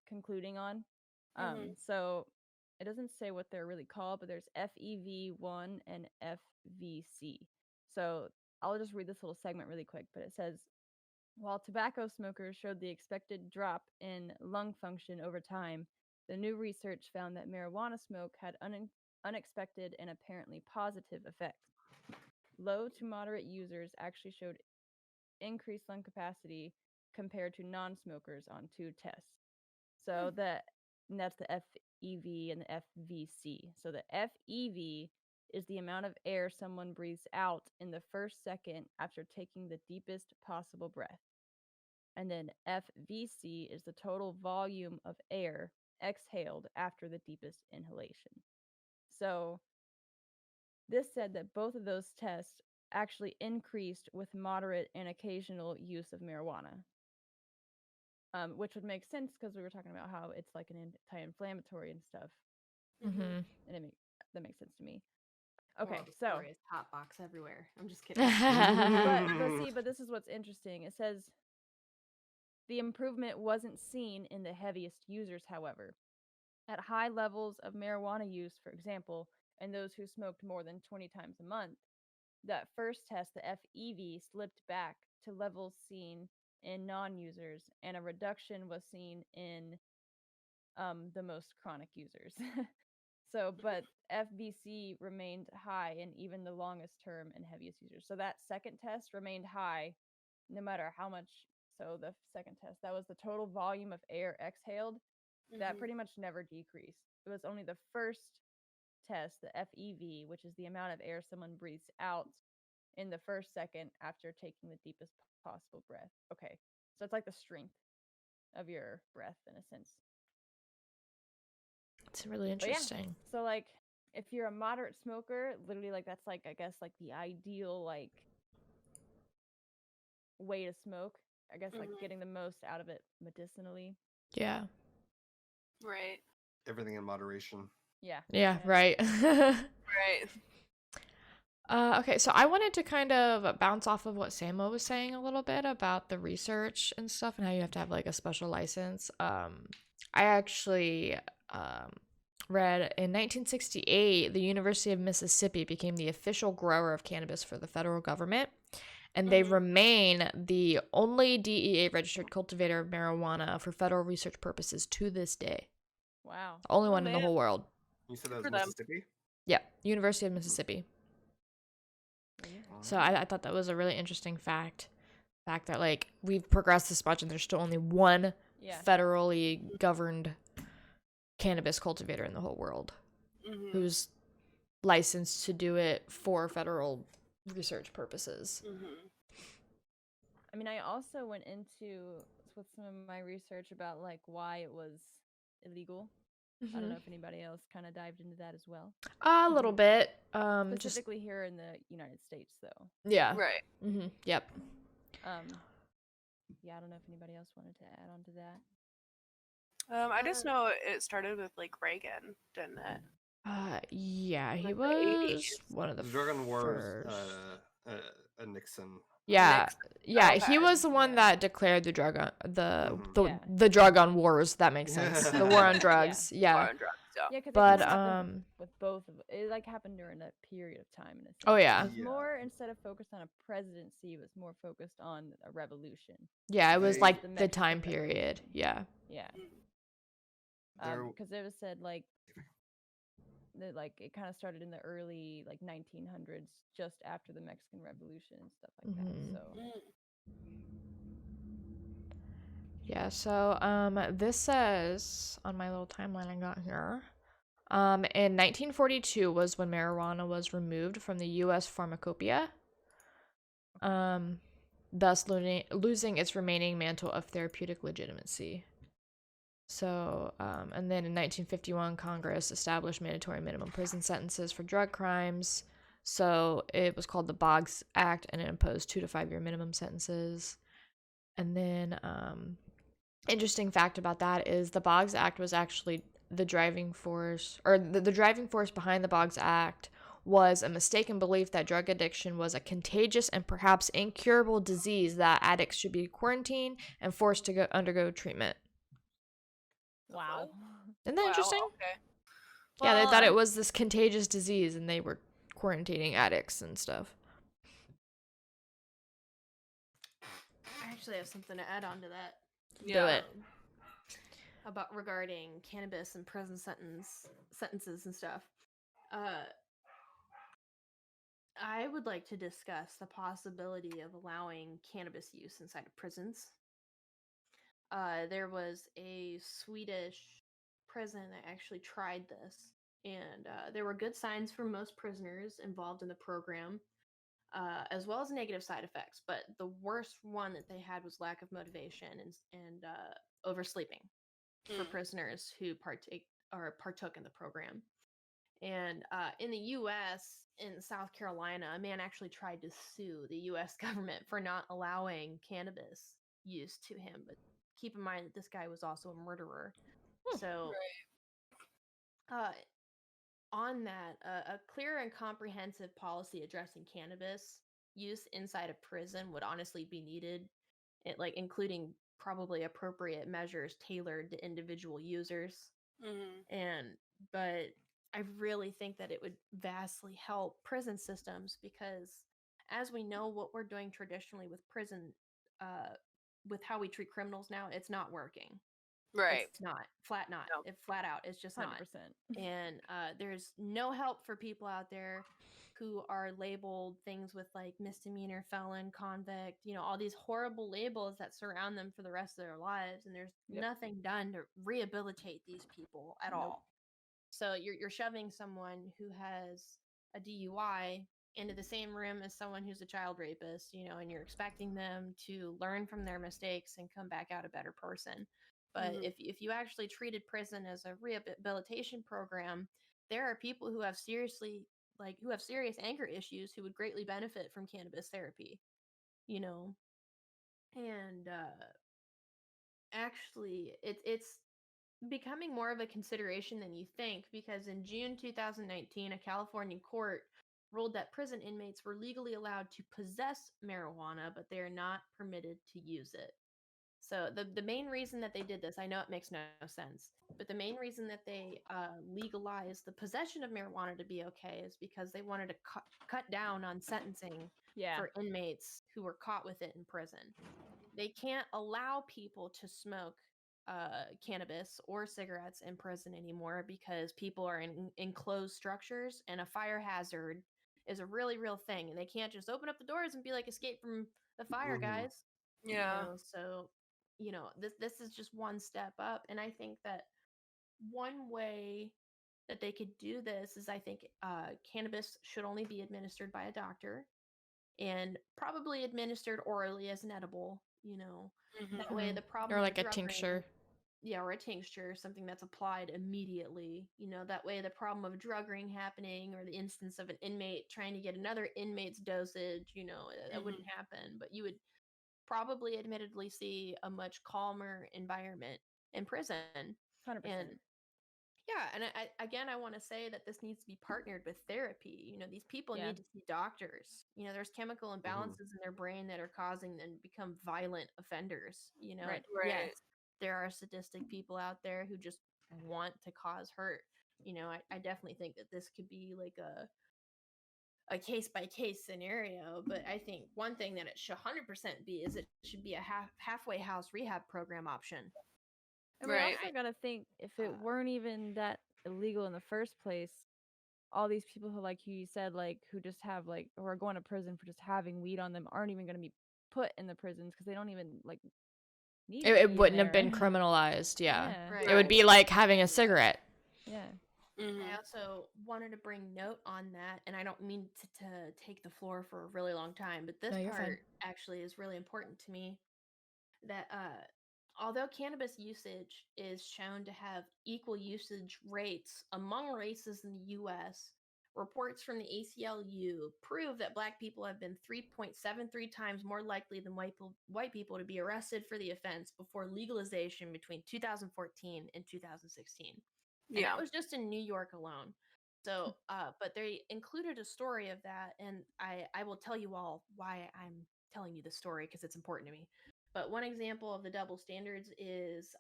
concluding on. So it doesn't say what they're really called, but there's FEV1 and FVC. So I'll just read this little segment really quick, but it says, while tobacco smokers showed the expected drop in lung function over time, the new research found that marijuana smoke had unexpected and apparently positive effects. Low to moderate users actually showed increased lung capacity compared to non-smokers on 2 tests. So and that's the FEV and the FVC. So the FEV is the amount of air someone breathes out in the first second after taking the deepest possible breath. And then FVC is the total volume of air exhaled after the deepest inhalation. So this said that both of those tests actually increased with moderate and occasional use of marijuana. Which would make sense because we were talking about how it's like an anti-inflammatory and stuff, Mm-hmm. and that makes sense to me. Okay, Moral of the so story is hot box everywhere. I'm just kidding. but this is what's interesting. It says the improvement wasn't seen in the heaviest users, however. At high levels of marijuana use, for example, and those who smoked more than 20 times a month, that first test, the FEV, slipped back to levels seen in non-users, and a reduction was seen in the most chronic users. So, but FVC remained high in even the longest term and heaviest users. So that second test remained high no matter how much. So the second test, that was the total volume of air exhaled. That pretty much never decreased. It was only the first test, the FEV, which is the amount of air someone breathes out in the first second after taking the deepest possible breath. Okay, so it's like the strength of your breath in a sense. It's really But yeah, interesting. so like if you're a moderate smoker, literally like that's like I guess like the ideal like way to smoke. I guess like getting the most out of it medicinally. Yeah. Right. Everything in moderation. Yeah. Yeah, Yeah. right. Right. Okay, so I wanted to kind of bounce off of what Samo was saying a little bit about the research and stuff and how you have to have like a special license. I actually read in 1968, the University of Mississippi became the official grower of cannabis for the federal government, and they remain the only DEA registered cultivator of marijuana for federal research purposes to this day. Wow. The only Oh, one in the man. whole world. You said that was For them. Mississippi? Yeah, University of Mississippi. So I thought that was a really interesting fact that like we've progressed this much and there's still only one federally governed cannabis cultivator in the whole world who's licensed to do it for federal research purposes. I mean, I also went into with some of my research about like why it was illegal. I don't know if anybody else kind of dived into that as well. A little bit. Specifically here in the United States, though. Yeah. Right. Yep. Yeah, I don't know if anybody else wanted to add on to that. I just know it started with like Reagan, didn't it? Yeah, he Like the was 80s. one of the The Drug on War first. a Nixon. Yeah, Nixon. yeah, Okay. he was the one that declared the drug on Yeah. the drug on wars. That makes sense. The war on drugs. War Yeah. on drugs, yeah. Yeah, because But with both of it like happened during a period of time. In a sense. Oh, yeah. It was more instead of focused on a presidency, it was more focused on a revolution. yeah, it was They- like The the Mexican time period. Revolution. Yeah. Yeah. There- Because it was said like that like it kind of started in the early like 1900s, just after the Mexican Revolution and stuff like that. So Yeah, so this says on my little timeline I got here. In 1942 was when marijuana was removed from the US pharmacopoeia. Thus losing its remaining mantle of therapeutic legitimacy. So, and then in 1951, Congress established mandatory minimum prison sentences for drug crimes. So it was called the Boggs Act, and it imposed 2 to 5 year minimum sentences. And then, interesting fact about that is the Boggs Act was actually the driving force, or the driving force behind the Boggs Act was a mistaken belief that drug addiction was a contagious and perhaps incurable disease that addicts should be quarantined and forced to undergo treatment. wow. Isn't that interesting? Okay. Yeah, they Well, thought it was this contagious disease and they were quarantining addicts and stuff. actually have something to add on to that. Do it. About regarding cannabis and prison sentences and stuff. I would like to discuss the possibility of allowing cannabis use inside of prisons. There was a Swedish prison that actually tried this, and there were good signs for most prisoners involved in the program, as well as negative side effects. But the worst one that they had was lack of motivation and oversleeping for prisoners who partook in the program. And in the U.S., in South Carolina, a man actually tried to sue the U.S. government for not allowing cannabis use to him. But keep in mind that this guy was also a murderer. So, on that, a clear and comprehensive policy addressing cannabis use inside a prison would honestly be needed, like including probably appropriate measures tailored to individual users. But I really think that it would vastly help prison systems because, as we know, what we're doing traditionally with prison, with how we treat criminals now, it's not working. Right. It's not flat not. No. It flat out. It's just 100%. not. And there's no help for people out there who are labeled things with like misdemeanor, felon, convict, all these horrible labels that surround them for the rest of their lives. And there's nothing done to rehabilitate these people at all. So you're shoving someone who has a DUI into the same room as someone who's a child rapist, and you're expecting them to learn from their mistakes and come back out a better person. But if you actually treated prison as a rehabilitation program, there are people who have serious anger issues who would greatly benefit from cannabis therapy, and actually it's becoming more of a consideration than you think because in June 2019, a California court ruled that prison inmates were legally allowed to possess marijuana, but they are not permitted to use it. So the main reason that they did this, I know it makes no sense, but the main reason that they legalized the possession of marijuana to be okay is because they wanted to cut down on sentencing for inmates who were caught with it in prison. They can't allow people to smoke cannabis or cigarettes in prison anymore because people are in enclosed structures and a fire hazard is a really real thing. And they can't just open up the doors and be like, escape from the fire, guys. Yeah. So, this is just one step up. And I think that one way that they could do this is I think cannabis should only be administered by a doctor and probably administered orally as an edible, that way the problem Or of like a drug tincture. or a tincture, something that's applied immediately. That way the problem of drug ring happening or the instance of an inmate trying to get another inmate's dosage, that wouldn't happen. But you would probably admittedly see a much calmer environment in prison. 100%. And yeah, and I want to say that this needs to be partnered with therapy. These people need to see doctors. There's chemical imbalances in their brain that are causing them to become violent offenders. Right. Yes, there are sadistic people out there who just want to cause hurt. I definitely think that this could be like a case by case scenario, but I think one thing that it should 100% be is it should be a halfway house rehab program option. And we also got to think if it weren't even that illegal in the first place, all these people who, like you said, like who just have like, who are going to prison for just having weed on them aren't even going to be put in the prisons because they don't even like need It weed wouldn't in have been there. criminalized. Yeah. Right. It would be like having a cigarette. Yeah. I also wanted to bring note on that, and I don't mean to take the floor for a really long time, but this No, you're fine. part actually is really important to me. That although cannabis usage is shown to have equal usage rates among races in the U.S., reports from the ACLU prove that Black people have been 3.73 times more likely than white people to be arrested for the offense before legalization between 2014 and 2016. And that was just in New York alone. So, but they included a story of that, and I will tell you all why I'm telling you the story because it's important to me. But one example of the double standards is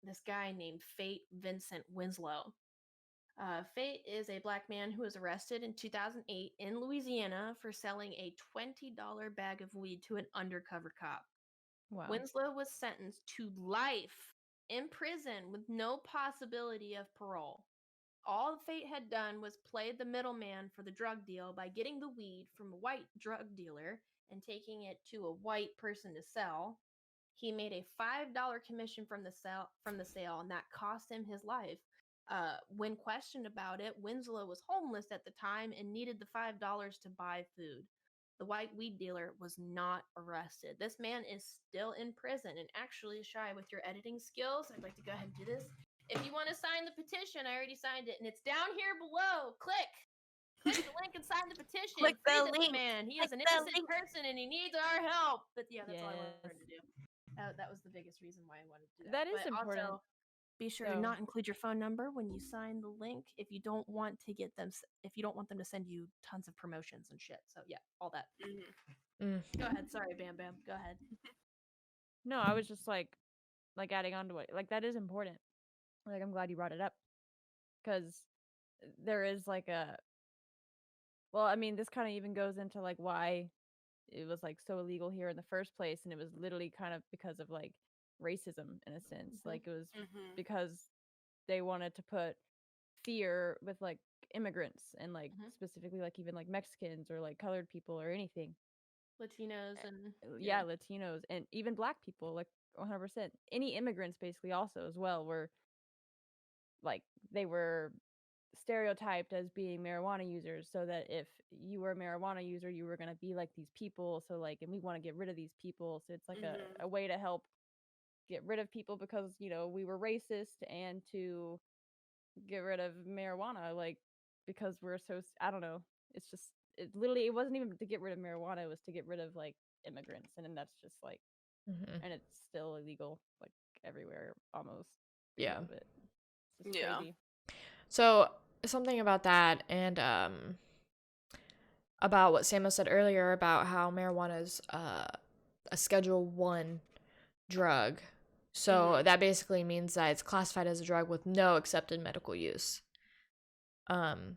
this guy named Fate Vincent Winslow. Fate is a Black man who was arrested in 2008 in Louisiana for selling a $20 bag of weed to an undercover cop. Wow. Winslow was sentenced to life in prison with no possibility of parole. All Fate had done was play the middleman for the drug deal by getting the weed from a white drug dealer and taking it to a white person to sell. He made a $5 commission from the sale, and that cost him his life. When questioned about it, Winslow was homeless at the time and needed the $5 to buy food. The white weed dealer was not arrested. This man is still in prison. And actually, Shy, with your editing skills, I'd like to go ahead and do this. If you want to sign the petition, I already signed it, and it's down here below. Click the link and sign the petition. Click Free the this link. man. He is an Click the innocent link. person, and he needs our help. But yeah, that's all I wanted Yes. to do. That was the biggest reason why I wanted to do That that. is But important. Also, be sure to So- not include your phone number when you sign the link if you don't want to get them. If you don't want them to send you tons of promotions and shit. So yeah, all that. Go ahead. Sorry, Bam Bam. Go ahead. No, I was just like adding on to it. Like that is important. Like I'm glad you brought it up because there is like a. Well, I mean, this kind of even goes into like why it was like so illegal here in the first place, and it was literally kind of because of like racism in a sense. Like it was because they wanted to put fear with like immigrants and like specifically like even like Mexicans or like colored people or anything. Latinos and Yeah, Latinos and even black people, like 100%. Any immigrants basically also as well were like they were stereotyped as being marijuana users, so that if you were a marijuana user, you were going to be like these people. So like, and we want to get rid of these people. So it's like a way to help get rid of people because, you know, we were racist, and to get rid of marijuana, like, because we're so, I don't know. It's just, it literally, it wasn't even to get rid of marijuana. It was to get rid of like immigrants. And then that's just like, and it's still illegal, like everywhere almost. Yeah. It's just crazy. So something about that, and about what Samuel said earlier about how marijuana is a Schedule 1 drug. So that basically means that it's classified as a drug with no accepted medical use. And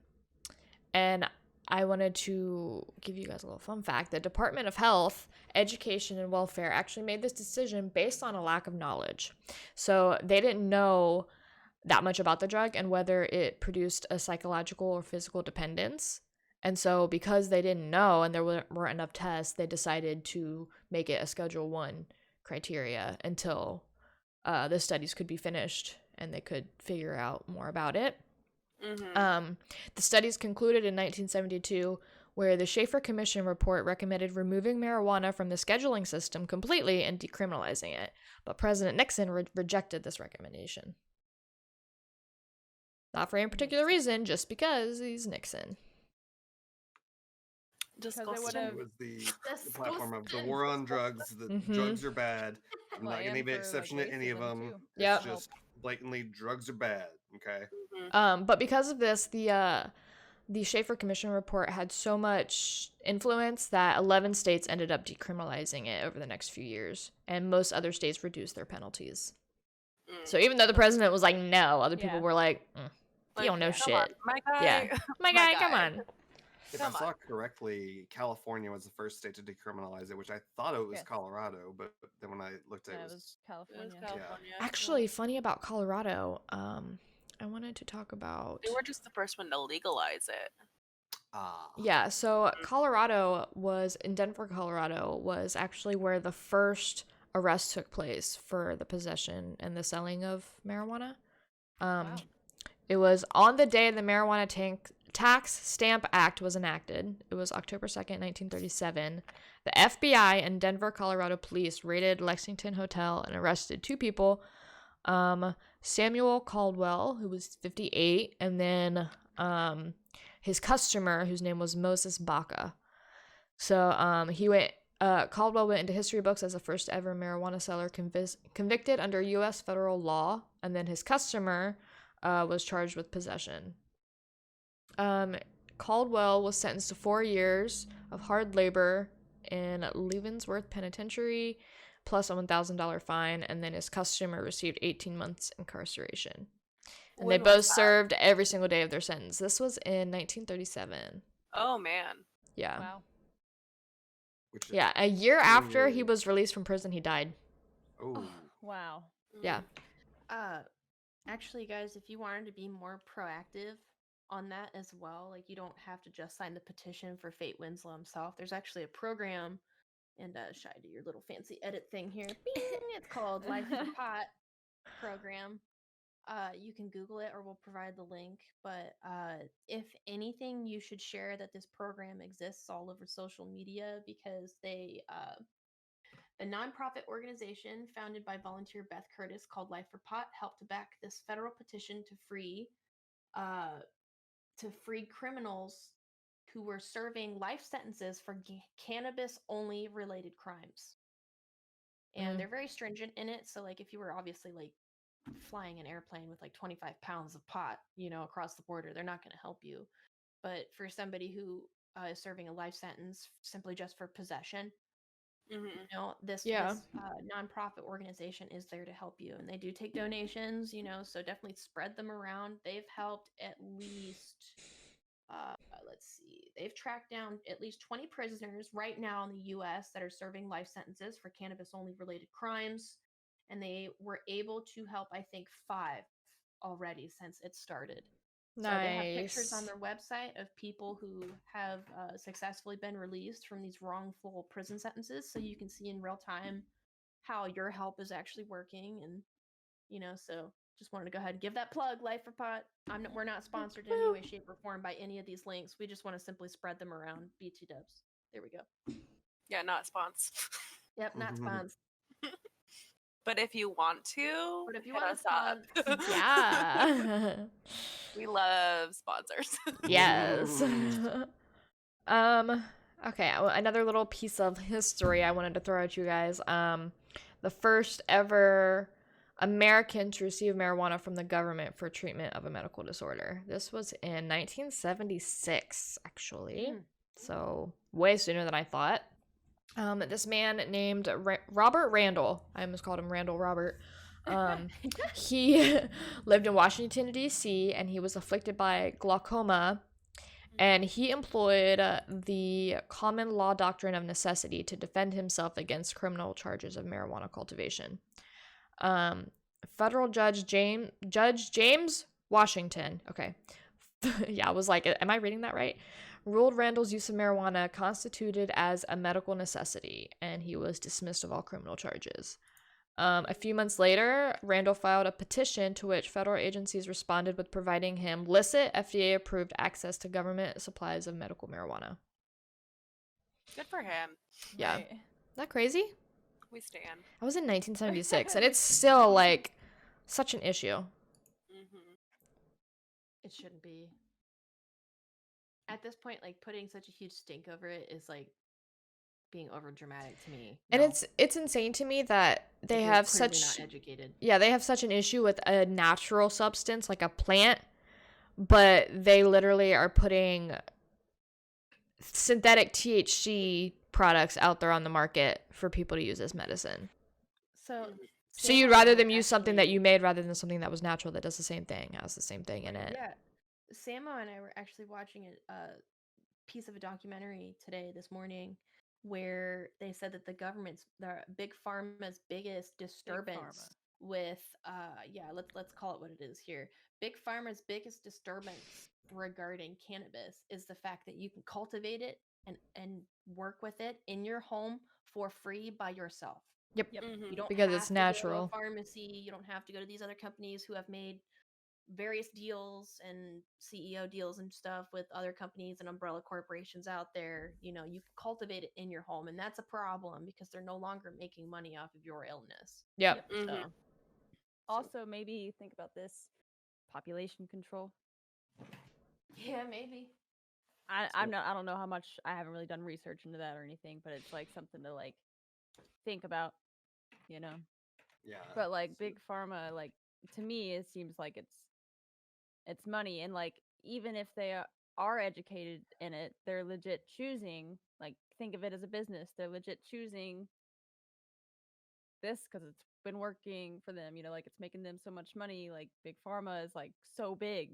I wanted to give you guys a little fun fact. The Department of Health, Education, and Welfare actually made this decision based on a lack of knowledge. So they didn't know that much about the drug and whether it produced a psychological or physical dependence. And so because they didn't know and there weren't enough tests, they decided to make it a Schedule 1 criteria until the studies could be finished and they could figure out more about it. The studies concluded in 1972, where the Schaefer Commission report recommended removing marijuana from the scheduling system completely and decriminalizing it. But President Nixon rejected this recommendation. Not for any particular reason, just because he's Nixon. Disgusting. It was the platform of the war on drugs. The drugs are bad. I'm not going to be an exception to any of them. It's just blatantly drugs are bad. Okay. But because of this, the Schaefer Commission report had so much influence that 11 states ended up decriminalizing it over the next few years, and most other states reduced their penalties. So even though the president was like, no, other people were like, you don't know shit. On, my guy. Yeah. My guy, come on. If I saw correctly, California was the first state to decriminalize it, which I thought it was Colorado, but then when I looked at it, it was California. Actually, funny about Colorado, I wanted to talk about... They were just the first one to legalize it. Yeah, so Colorado in Denver, Colorado, was actually where the first arrest took place for the possession and the selling of marijuana. It was on the day the Marijuana Tax Stamp Act was enacted. It was October 2nd, 1937. The FBI and Denver, Colorado police raided Lexington Hotel and arrested two people, Samuel Caldwell, who was 58, and then his customer, whose name was Moses Baca. So Caldwell went into history books as the first ever marijuana seller convicted under U.S. federal law, and then his customer was charged with possession. Caldwell was sentenced to 4 years of hard labor in Leavenworth Penitentiary, plus a $1,000 fine, and then his customer received 18 months incarceration. And they both served every single day of their sentence. This was in 1937. Oh, man. Yeah. Wow. Yeah, a year after he was released from prison, he died. Oh, Wow. Yeah. Actually, guys, if you wanted to be more proactive on that as well, like you don't have to just sign the petition for Fate Winslow himself. There's actually a program, and should I do your little fancy edit thing here? Bing! It's called Life for Pot program. You can Google it, or we'll provide the link. But if anything, you should share that this program exists all over social media, because a nonprofit organization founded by volunteer Beth Curtis called Life for Pot helped to back this federal petition uh, to free criminals who were serving life sentences for cannabis only related crimes. And they're very stringent in it. So, like, if you were obviously like flying an airplane with like 25 pounds of pot, across the border, they're not going to help you. But for somebody who is serving a life sentence simply just for possession, this nonprofit organization is there to help you, and they do take donations, so definitely spread them around. They've helped at least let's see, they've tracked down at least 20 prisoners right now in the US that are serving life sentences for cannabis only related crimes, and they were able to help, I think, 5 already since it started. So they have pictures on Nice. their website of people who have successfully been released from these wrongful prison sentences, so you can see in real time how your help is actually working. And so just wanted to go ahead and give that plug, Life for Pot. We're not sponsored in any way, shape, or form by any of these links. We just want to simply spread them around. BT dubs. There we go. Yeah, not spons. Yep, not spons. But if you want to, But if you hit want us to up. Yeah. We love sponsors. Yes. Okay, another little piece of history I wanted to throw at you guys. The first ever American to receive marijuana from the government for treatment of a medical disorder. This was in 1976, actually. So way sooner than I thought. This man named Robert Randall, I almost called him Randall Robert. He lived in Washington, D.C., and he was afflicted by glaucoma, and he employed the common law doctrine of necessity to defend himself against criminal charges of marijuana cultivation. Federal Judge James Washington, okay, yeah, I was like, am I reading that right? Ruled Randall's use of marijuana constituted as a medical necessity, and he was dismissed of all criminal charges. A few months later, Randall filed a petition to which federal agencies responded with providing him licit, FDA-approved access to government supplies of medical marijuana. Good for him. Yeah. Right. Isn't that crazy? We stand. I was in 1976, and it's still, like, such an issue. It shouldn't be. At this point, like, putting such a huge stink over it is like being over dramatic to me. And No. it's insane to me that they Like, have clearly such not educated. Yeah, they have such an issue with a natural substance like a plant, but they literally are putting synthetic THC products out there on the market for people to use as medicine. So you'd rather them use something that you made rather than something that was natural that does the same thing, has the same thing in it. Yeah. Samo and I were actually watching a piece of a documentary this morning, where they said that the big pharma's biggest disturbance with let's call it what it is here. Big pharma's biggest disturbance regarding cannabis is the fact that you can cultivate it and work with it in your home for free by yourself. Yep. You don't Because have it's to natural. go to a pharmacy. You don't have to go to these other companies who have made various deals and CEO deals and stuff with other companies and umbrella corporations out there. You can cultivate it in your home, and that's a problem because they're no longer making money off of your illness. Yep. So, Also, maybe think about this: population control. yeah, maybe. I don't know how much. I haven't really done research into that or anything, but it's like something to like think about, Yeah. But like big pharma, like to me, it seems like it's money, and like even if they are educated in it, they're legit choosing. Like, think of it as a business. They're legit choosing this because it's been working for them. Like it's making them so much money. Like big pharma is like so big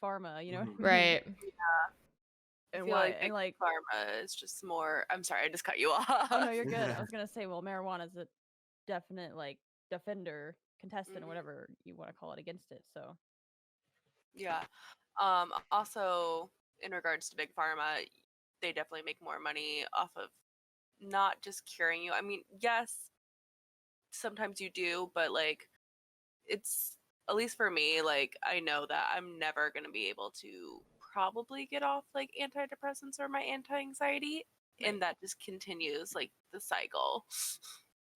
pharma. You know what I mean? Right. And I feel why? like big And like pharma is just more. I'm sorry, I just cut you off. oh no, you're good. I was gonna say, well, marijuana is definite like defender, contestant, or Mhm. whatever you want to call it against it. So Yeah. Also, in regards to big pharma, they definitely make more money off of not just curing you. I mean, yes, sometimes you do, but like it's at least for me, like I know that I'm never going to be able to probably get off like antidepressants or my anti-anxiety, Right. and that just continues like the cycle.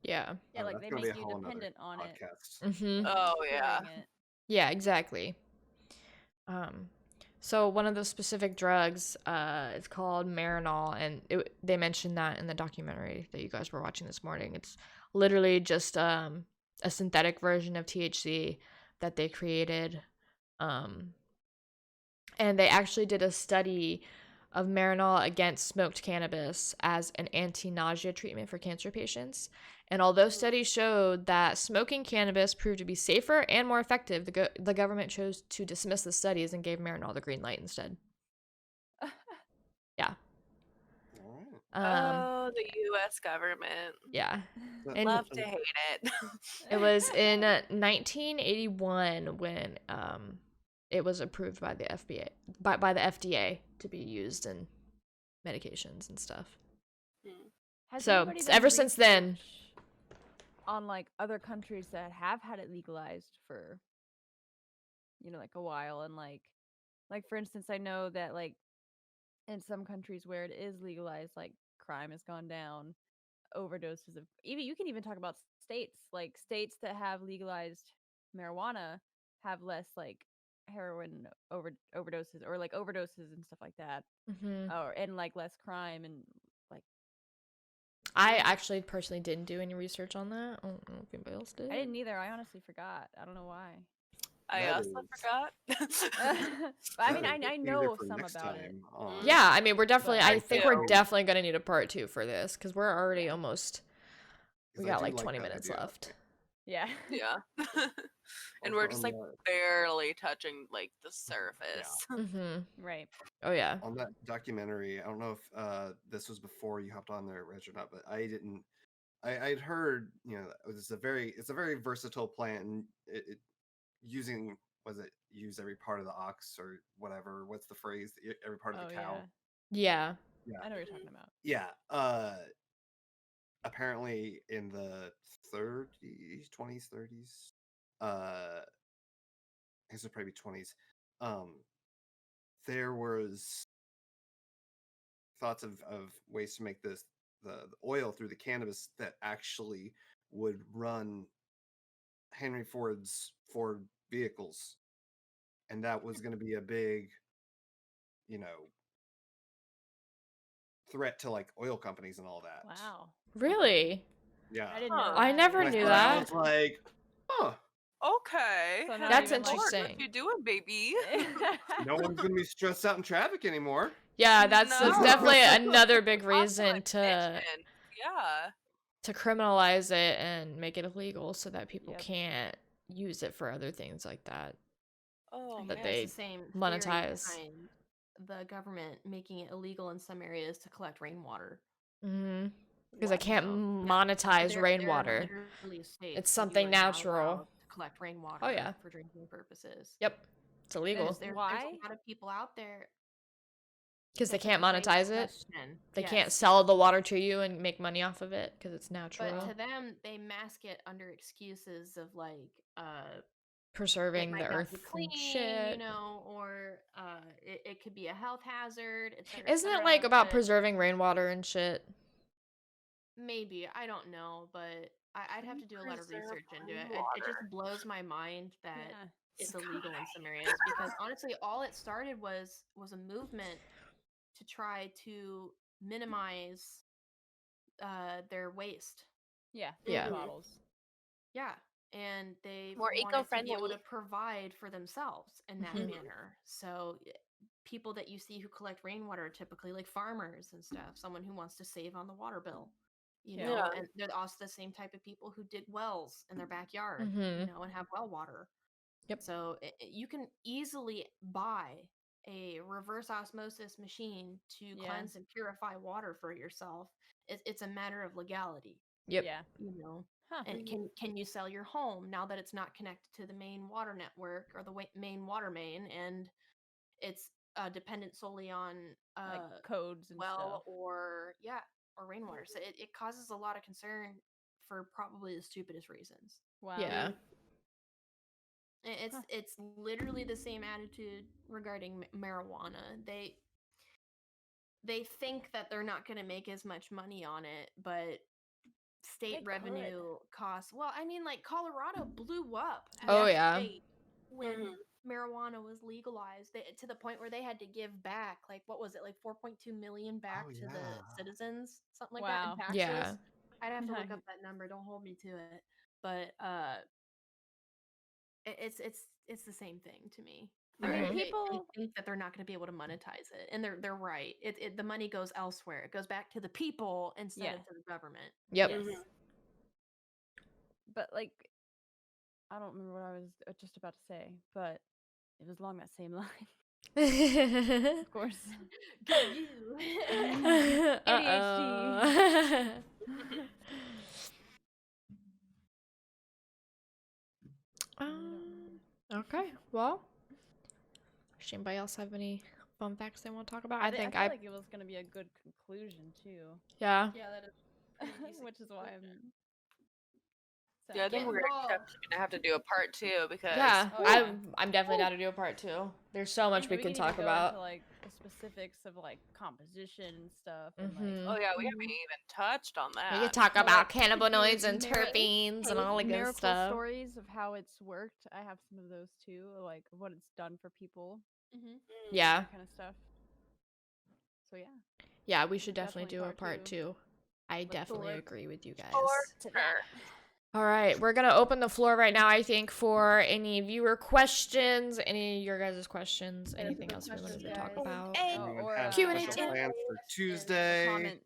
Yeah. yeah, Oh, like that's they gonna be make a you whole another dependent on it, podcast. Mm-hmm. Oh yeah. curing it. Yeah, exactly. Um, so one of those specific drugs, it's called Marinol, and they mentioned that in the documentary that you guys were watching this morning. It's literally just a synthetic version of THC that they created. And they actually did a study of Marinol against smoked cannabis as an anti-nausea treatment for cancer patients. And although studies showed that smoking cannabis proved to be safer and more effective, the government chose to dismiss the studies and gave Marinol the green light instead. Yeah. All right. Oh, the U.S. government. Yeah. But- And Love to hate it. it was in 1981 when it was approved by the FBA by the FDA to be used in medications and stuff. Has So, anybody done ever since then- research on like other countries that have had it legalized for like a while, and like for instance, I know that like in some countries where it is legalized, like crime has gone down, overdoses of even you can even talk about states, like states that have legalized marijuana have less like heroin overdoses, or like overdoses and stuff like that, Mhm. or and like less crime, and like I actually personally didn't do any research on that. I don't know if anybody else did. I didn't either. I honestly forgot. I don't know why. I That also is- forgot. But I mean, that is I teaser know for some next about it. time on- Yeah, I mean, we're definitely. But- I think we're too. definitely gonna need a part 2 for this because we're already Yeah. almost. 'cause We I got do like like 20 that minutes idea. left. Yeah. Yeah. And Also we're just on like that- barely touching like the surface. Mm-hmm. Right. Oh yeah. on that documentary, I don't know if this was before you hopped on there, Reg, or not, but I didn't. I'd heard, it's a very versatile plant, and it using use every part of the ox or whatever. What's the phrase? Every part of Oh the cow. Yeah. Yeah, I know what you're talking about. yeah. Apparently in the 30s, 20s, 30s, I guess it'd probably be 20s. There was thoughts of ways to make the oil through the cannabis that actually would run Henry Ford's Ford vehicles, and that was going to be a big, threat to like oil companies and all that. Wow. Really? Yeah. I didn't Huh. know. I that. never When I knew saw that, I that. was like, huh. Okay. So not Henry That's even, like- Ford, interesting. What you doing, baby? No one's going to be stressed out in traffic anymore. Yeah, that's No. definitely another big Also reason to efficient. Yeah. criminalize it and make it illegal so that people Yep. can't use it for other things like that. Oh I That think man. they it's the same monetize. theory behind the government making it illegal in some areas to collect rainwater. Mm-hmm. Because I What, can't no, monetize there are rainwater. literally states It's that you something are not natural. allowed to collect rainwater Oh, yeah. for drinking purposes. Yep. It's illegal. There's- There's Why? a lot of people out there Because they that's a can't great monetize it. question. They Yes. can't sell the water to you and make money off of it because it's natural. But to them, they mask it under excuses of like, it Preserving might the not earth be and clean, shit. or it could be a health hazard, et cetera, et Isn't it like cetera, about but preserving rainwater and shit? maybe, I don't know, but I'd have to do a lot of Preserve research into it. It rainwater. just blows my mind that Yeah. it's illegal in some areas because honestly, all it started was a movement to try to minimize their waste. Yeah. Yeah. Bottles. Yeah, and they More wanted to be able to eco-friendly. provide for themselves in that Mhm. manner. So people that you see who collect rainwater are typically like farmers and stuff, someone who wants to save on the water bill. Yeah. Yeah. And they're also the same type of people who dig wells in their backyard, Mhm. and have well water. Yep. So you can easily buy a reverse osmosis machine to Yeah. cleanse and purify water for yourself. It's a matter of legality. Yep. Yeah. And can you sell your home now that it's not connected to the main water network or the main water main, and it's dependent solely on Like codes and well stuff. or rainwater. So it causes a lot of concern for probably the stupidest reasons. Wow. Yeah. It's literally the same attitude regarding marijuana. They think that they're not going to make as much money on it, but state They revenue costs. Well, I mean, like Colorado blew up. as Oh, a yeah. state when marijuana was legalized, to the point where they had to give back, like, what was it, like 4.2 million back to the citizens, something like that, in taxes. Yeah. I'd have to look Nice. up that number. Don't hold me to it, but it's the same thing to me. I mean, They people. think that they're not going to be able to monetize it, and they're right. The money goes elsewhere. It goes back to the people instead of to the government. Yep. Yes. But like, I don't remember what I was just about to say, but it was along that same line. Of course. Go you. ADHD. Okay. Well, does anybody else have any fun facts they want to talk about? I feel like it was gonna be a good conclusion too. Yeah. Yeah, that is. Which is why I'm. Yeah, I think Get we're involved. gonna have to do a part 2 because Yeah. Oh, yeah. I'm definitely down to do a part 2. There's so much we can need to talk go about. Into, like the specifics of like composition and stuff. And, Mhm. oh yeah, we haven't even touched on that. We could talk about Well, cannabinoids and miracle- terpenes and all the good miracle stuff. stories of how it's worked. I have some of those too, like what it's done for people. Yeah. That kind of stuff. So yeah. Yeah, we should definitely Definitely do a part part 2. I Look definitely forward agree with you guys. To that. All right, we're going to open the floor right now, I think, for any viewer questions, any of your guys' questions, anything else we wanted to talk about. Anyone have Q&A special time. plans for Tuesday? Comments.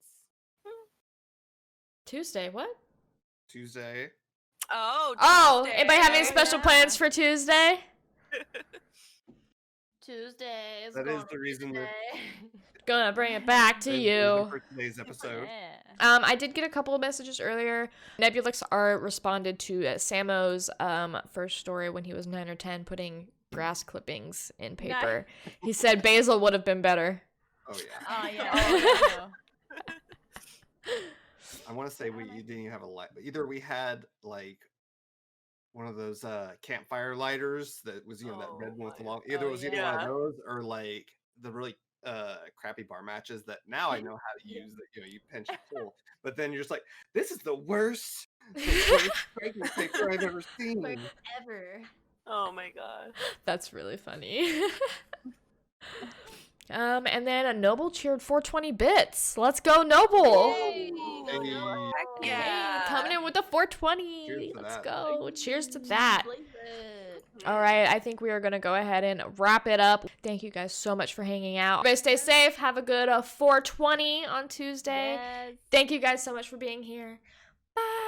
Tuesday, what? Tuesday. Oh, Tuesday. anybody have any special Yeah. plans for Tuesday? Tuesday is That is going the reason that Gonna bring it back to the reason you. for today's episode. Yeah. I did get a couple of messages earlier. Nebulix Art responded to Samo's first story when he was 9 or 10, putting grass clippings in paper. He said basil would have been better. Oh yeah. Oh yeah. Oh, yeah. I want to say we didn't even have a light, but either we had like one of those campfire lighters that was that red one with the long. Either it was either one of those or like the really crappy bar matches that now I know how to use. That you pinch and pull, but then you're just like, this is the worst pregnant paper I've ever seen. Ever. Oh my god. That's really funny. And then a Noble cheered 420 bits. Let's go, Noble! Hey. Heck Hey, yeah. coming in with a 420. Cheers to Let's that. go. Cheers to that. Blaze it. All right, I think we are going to go ahead and wrap it up. Thank you guys so much for hanging out. Everybody stay safe. Have a good 420 on Tuesday. Yes. Thank you guys so much for being here. Bye.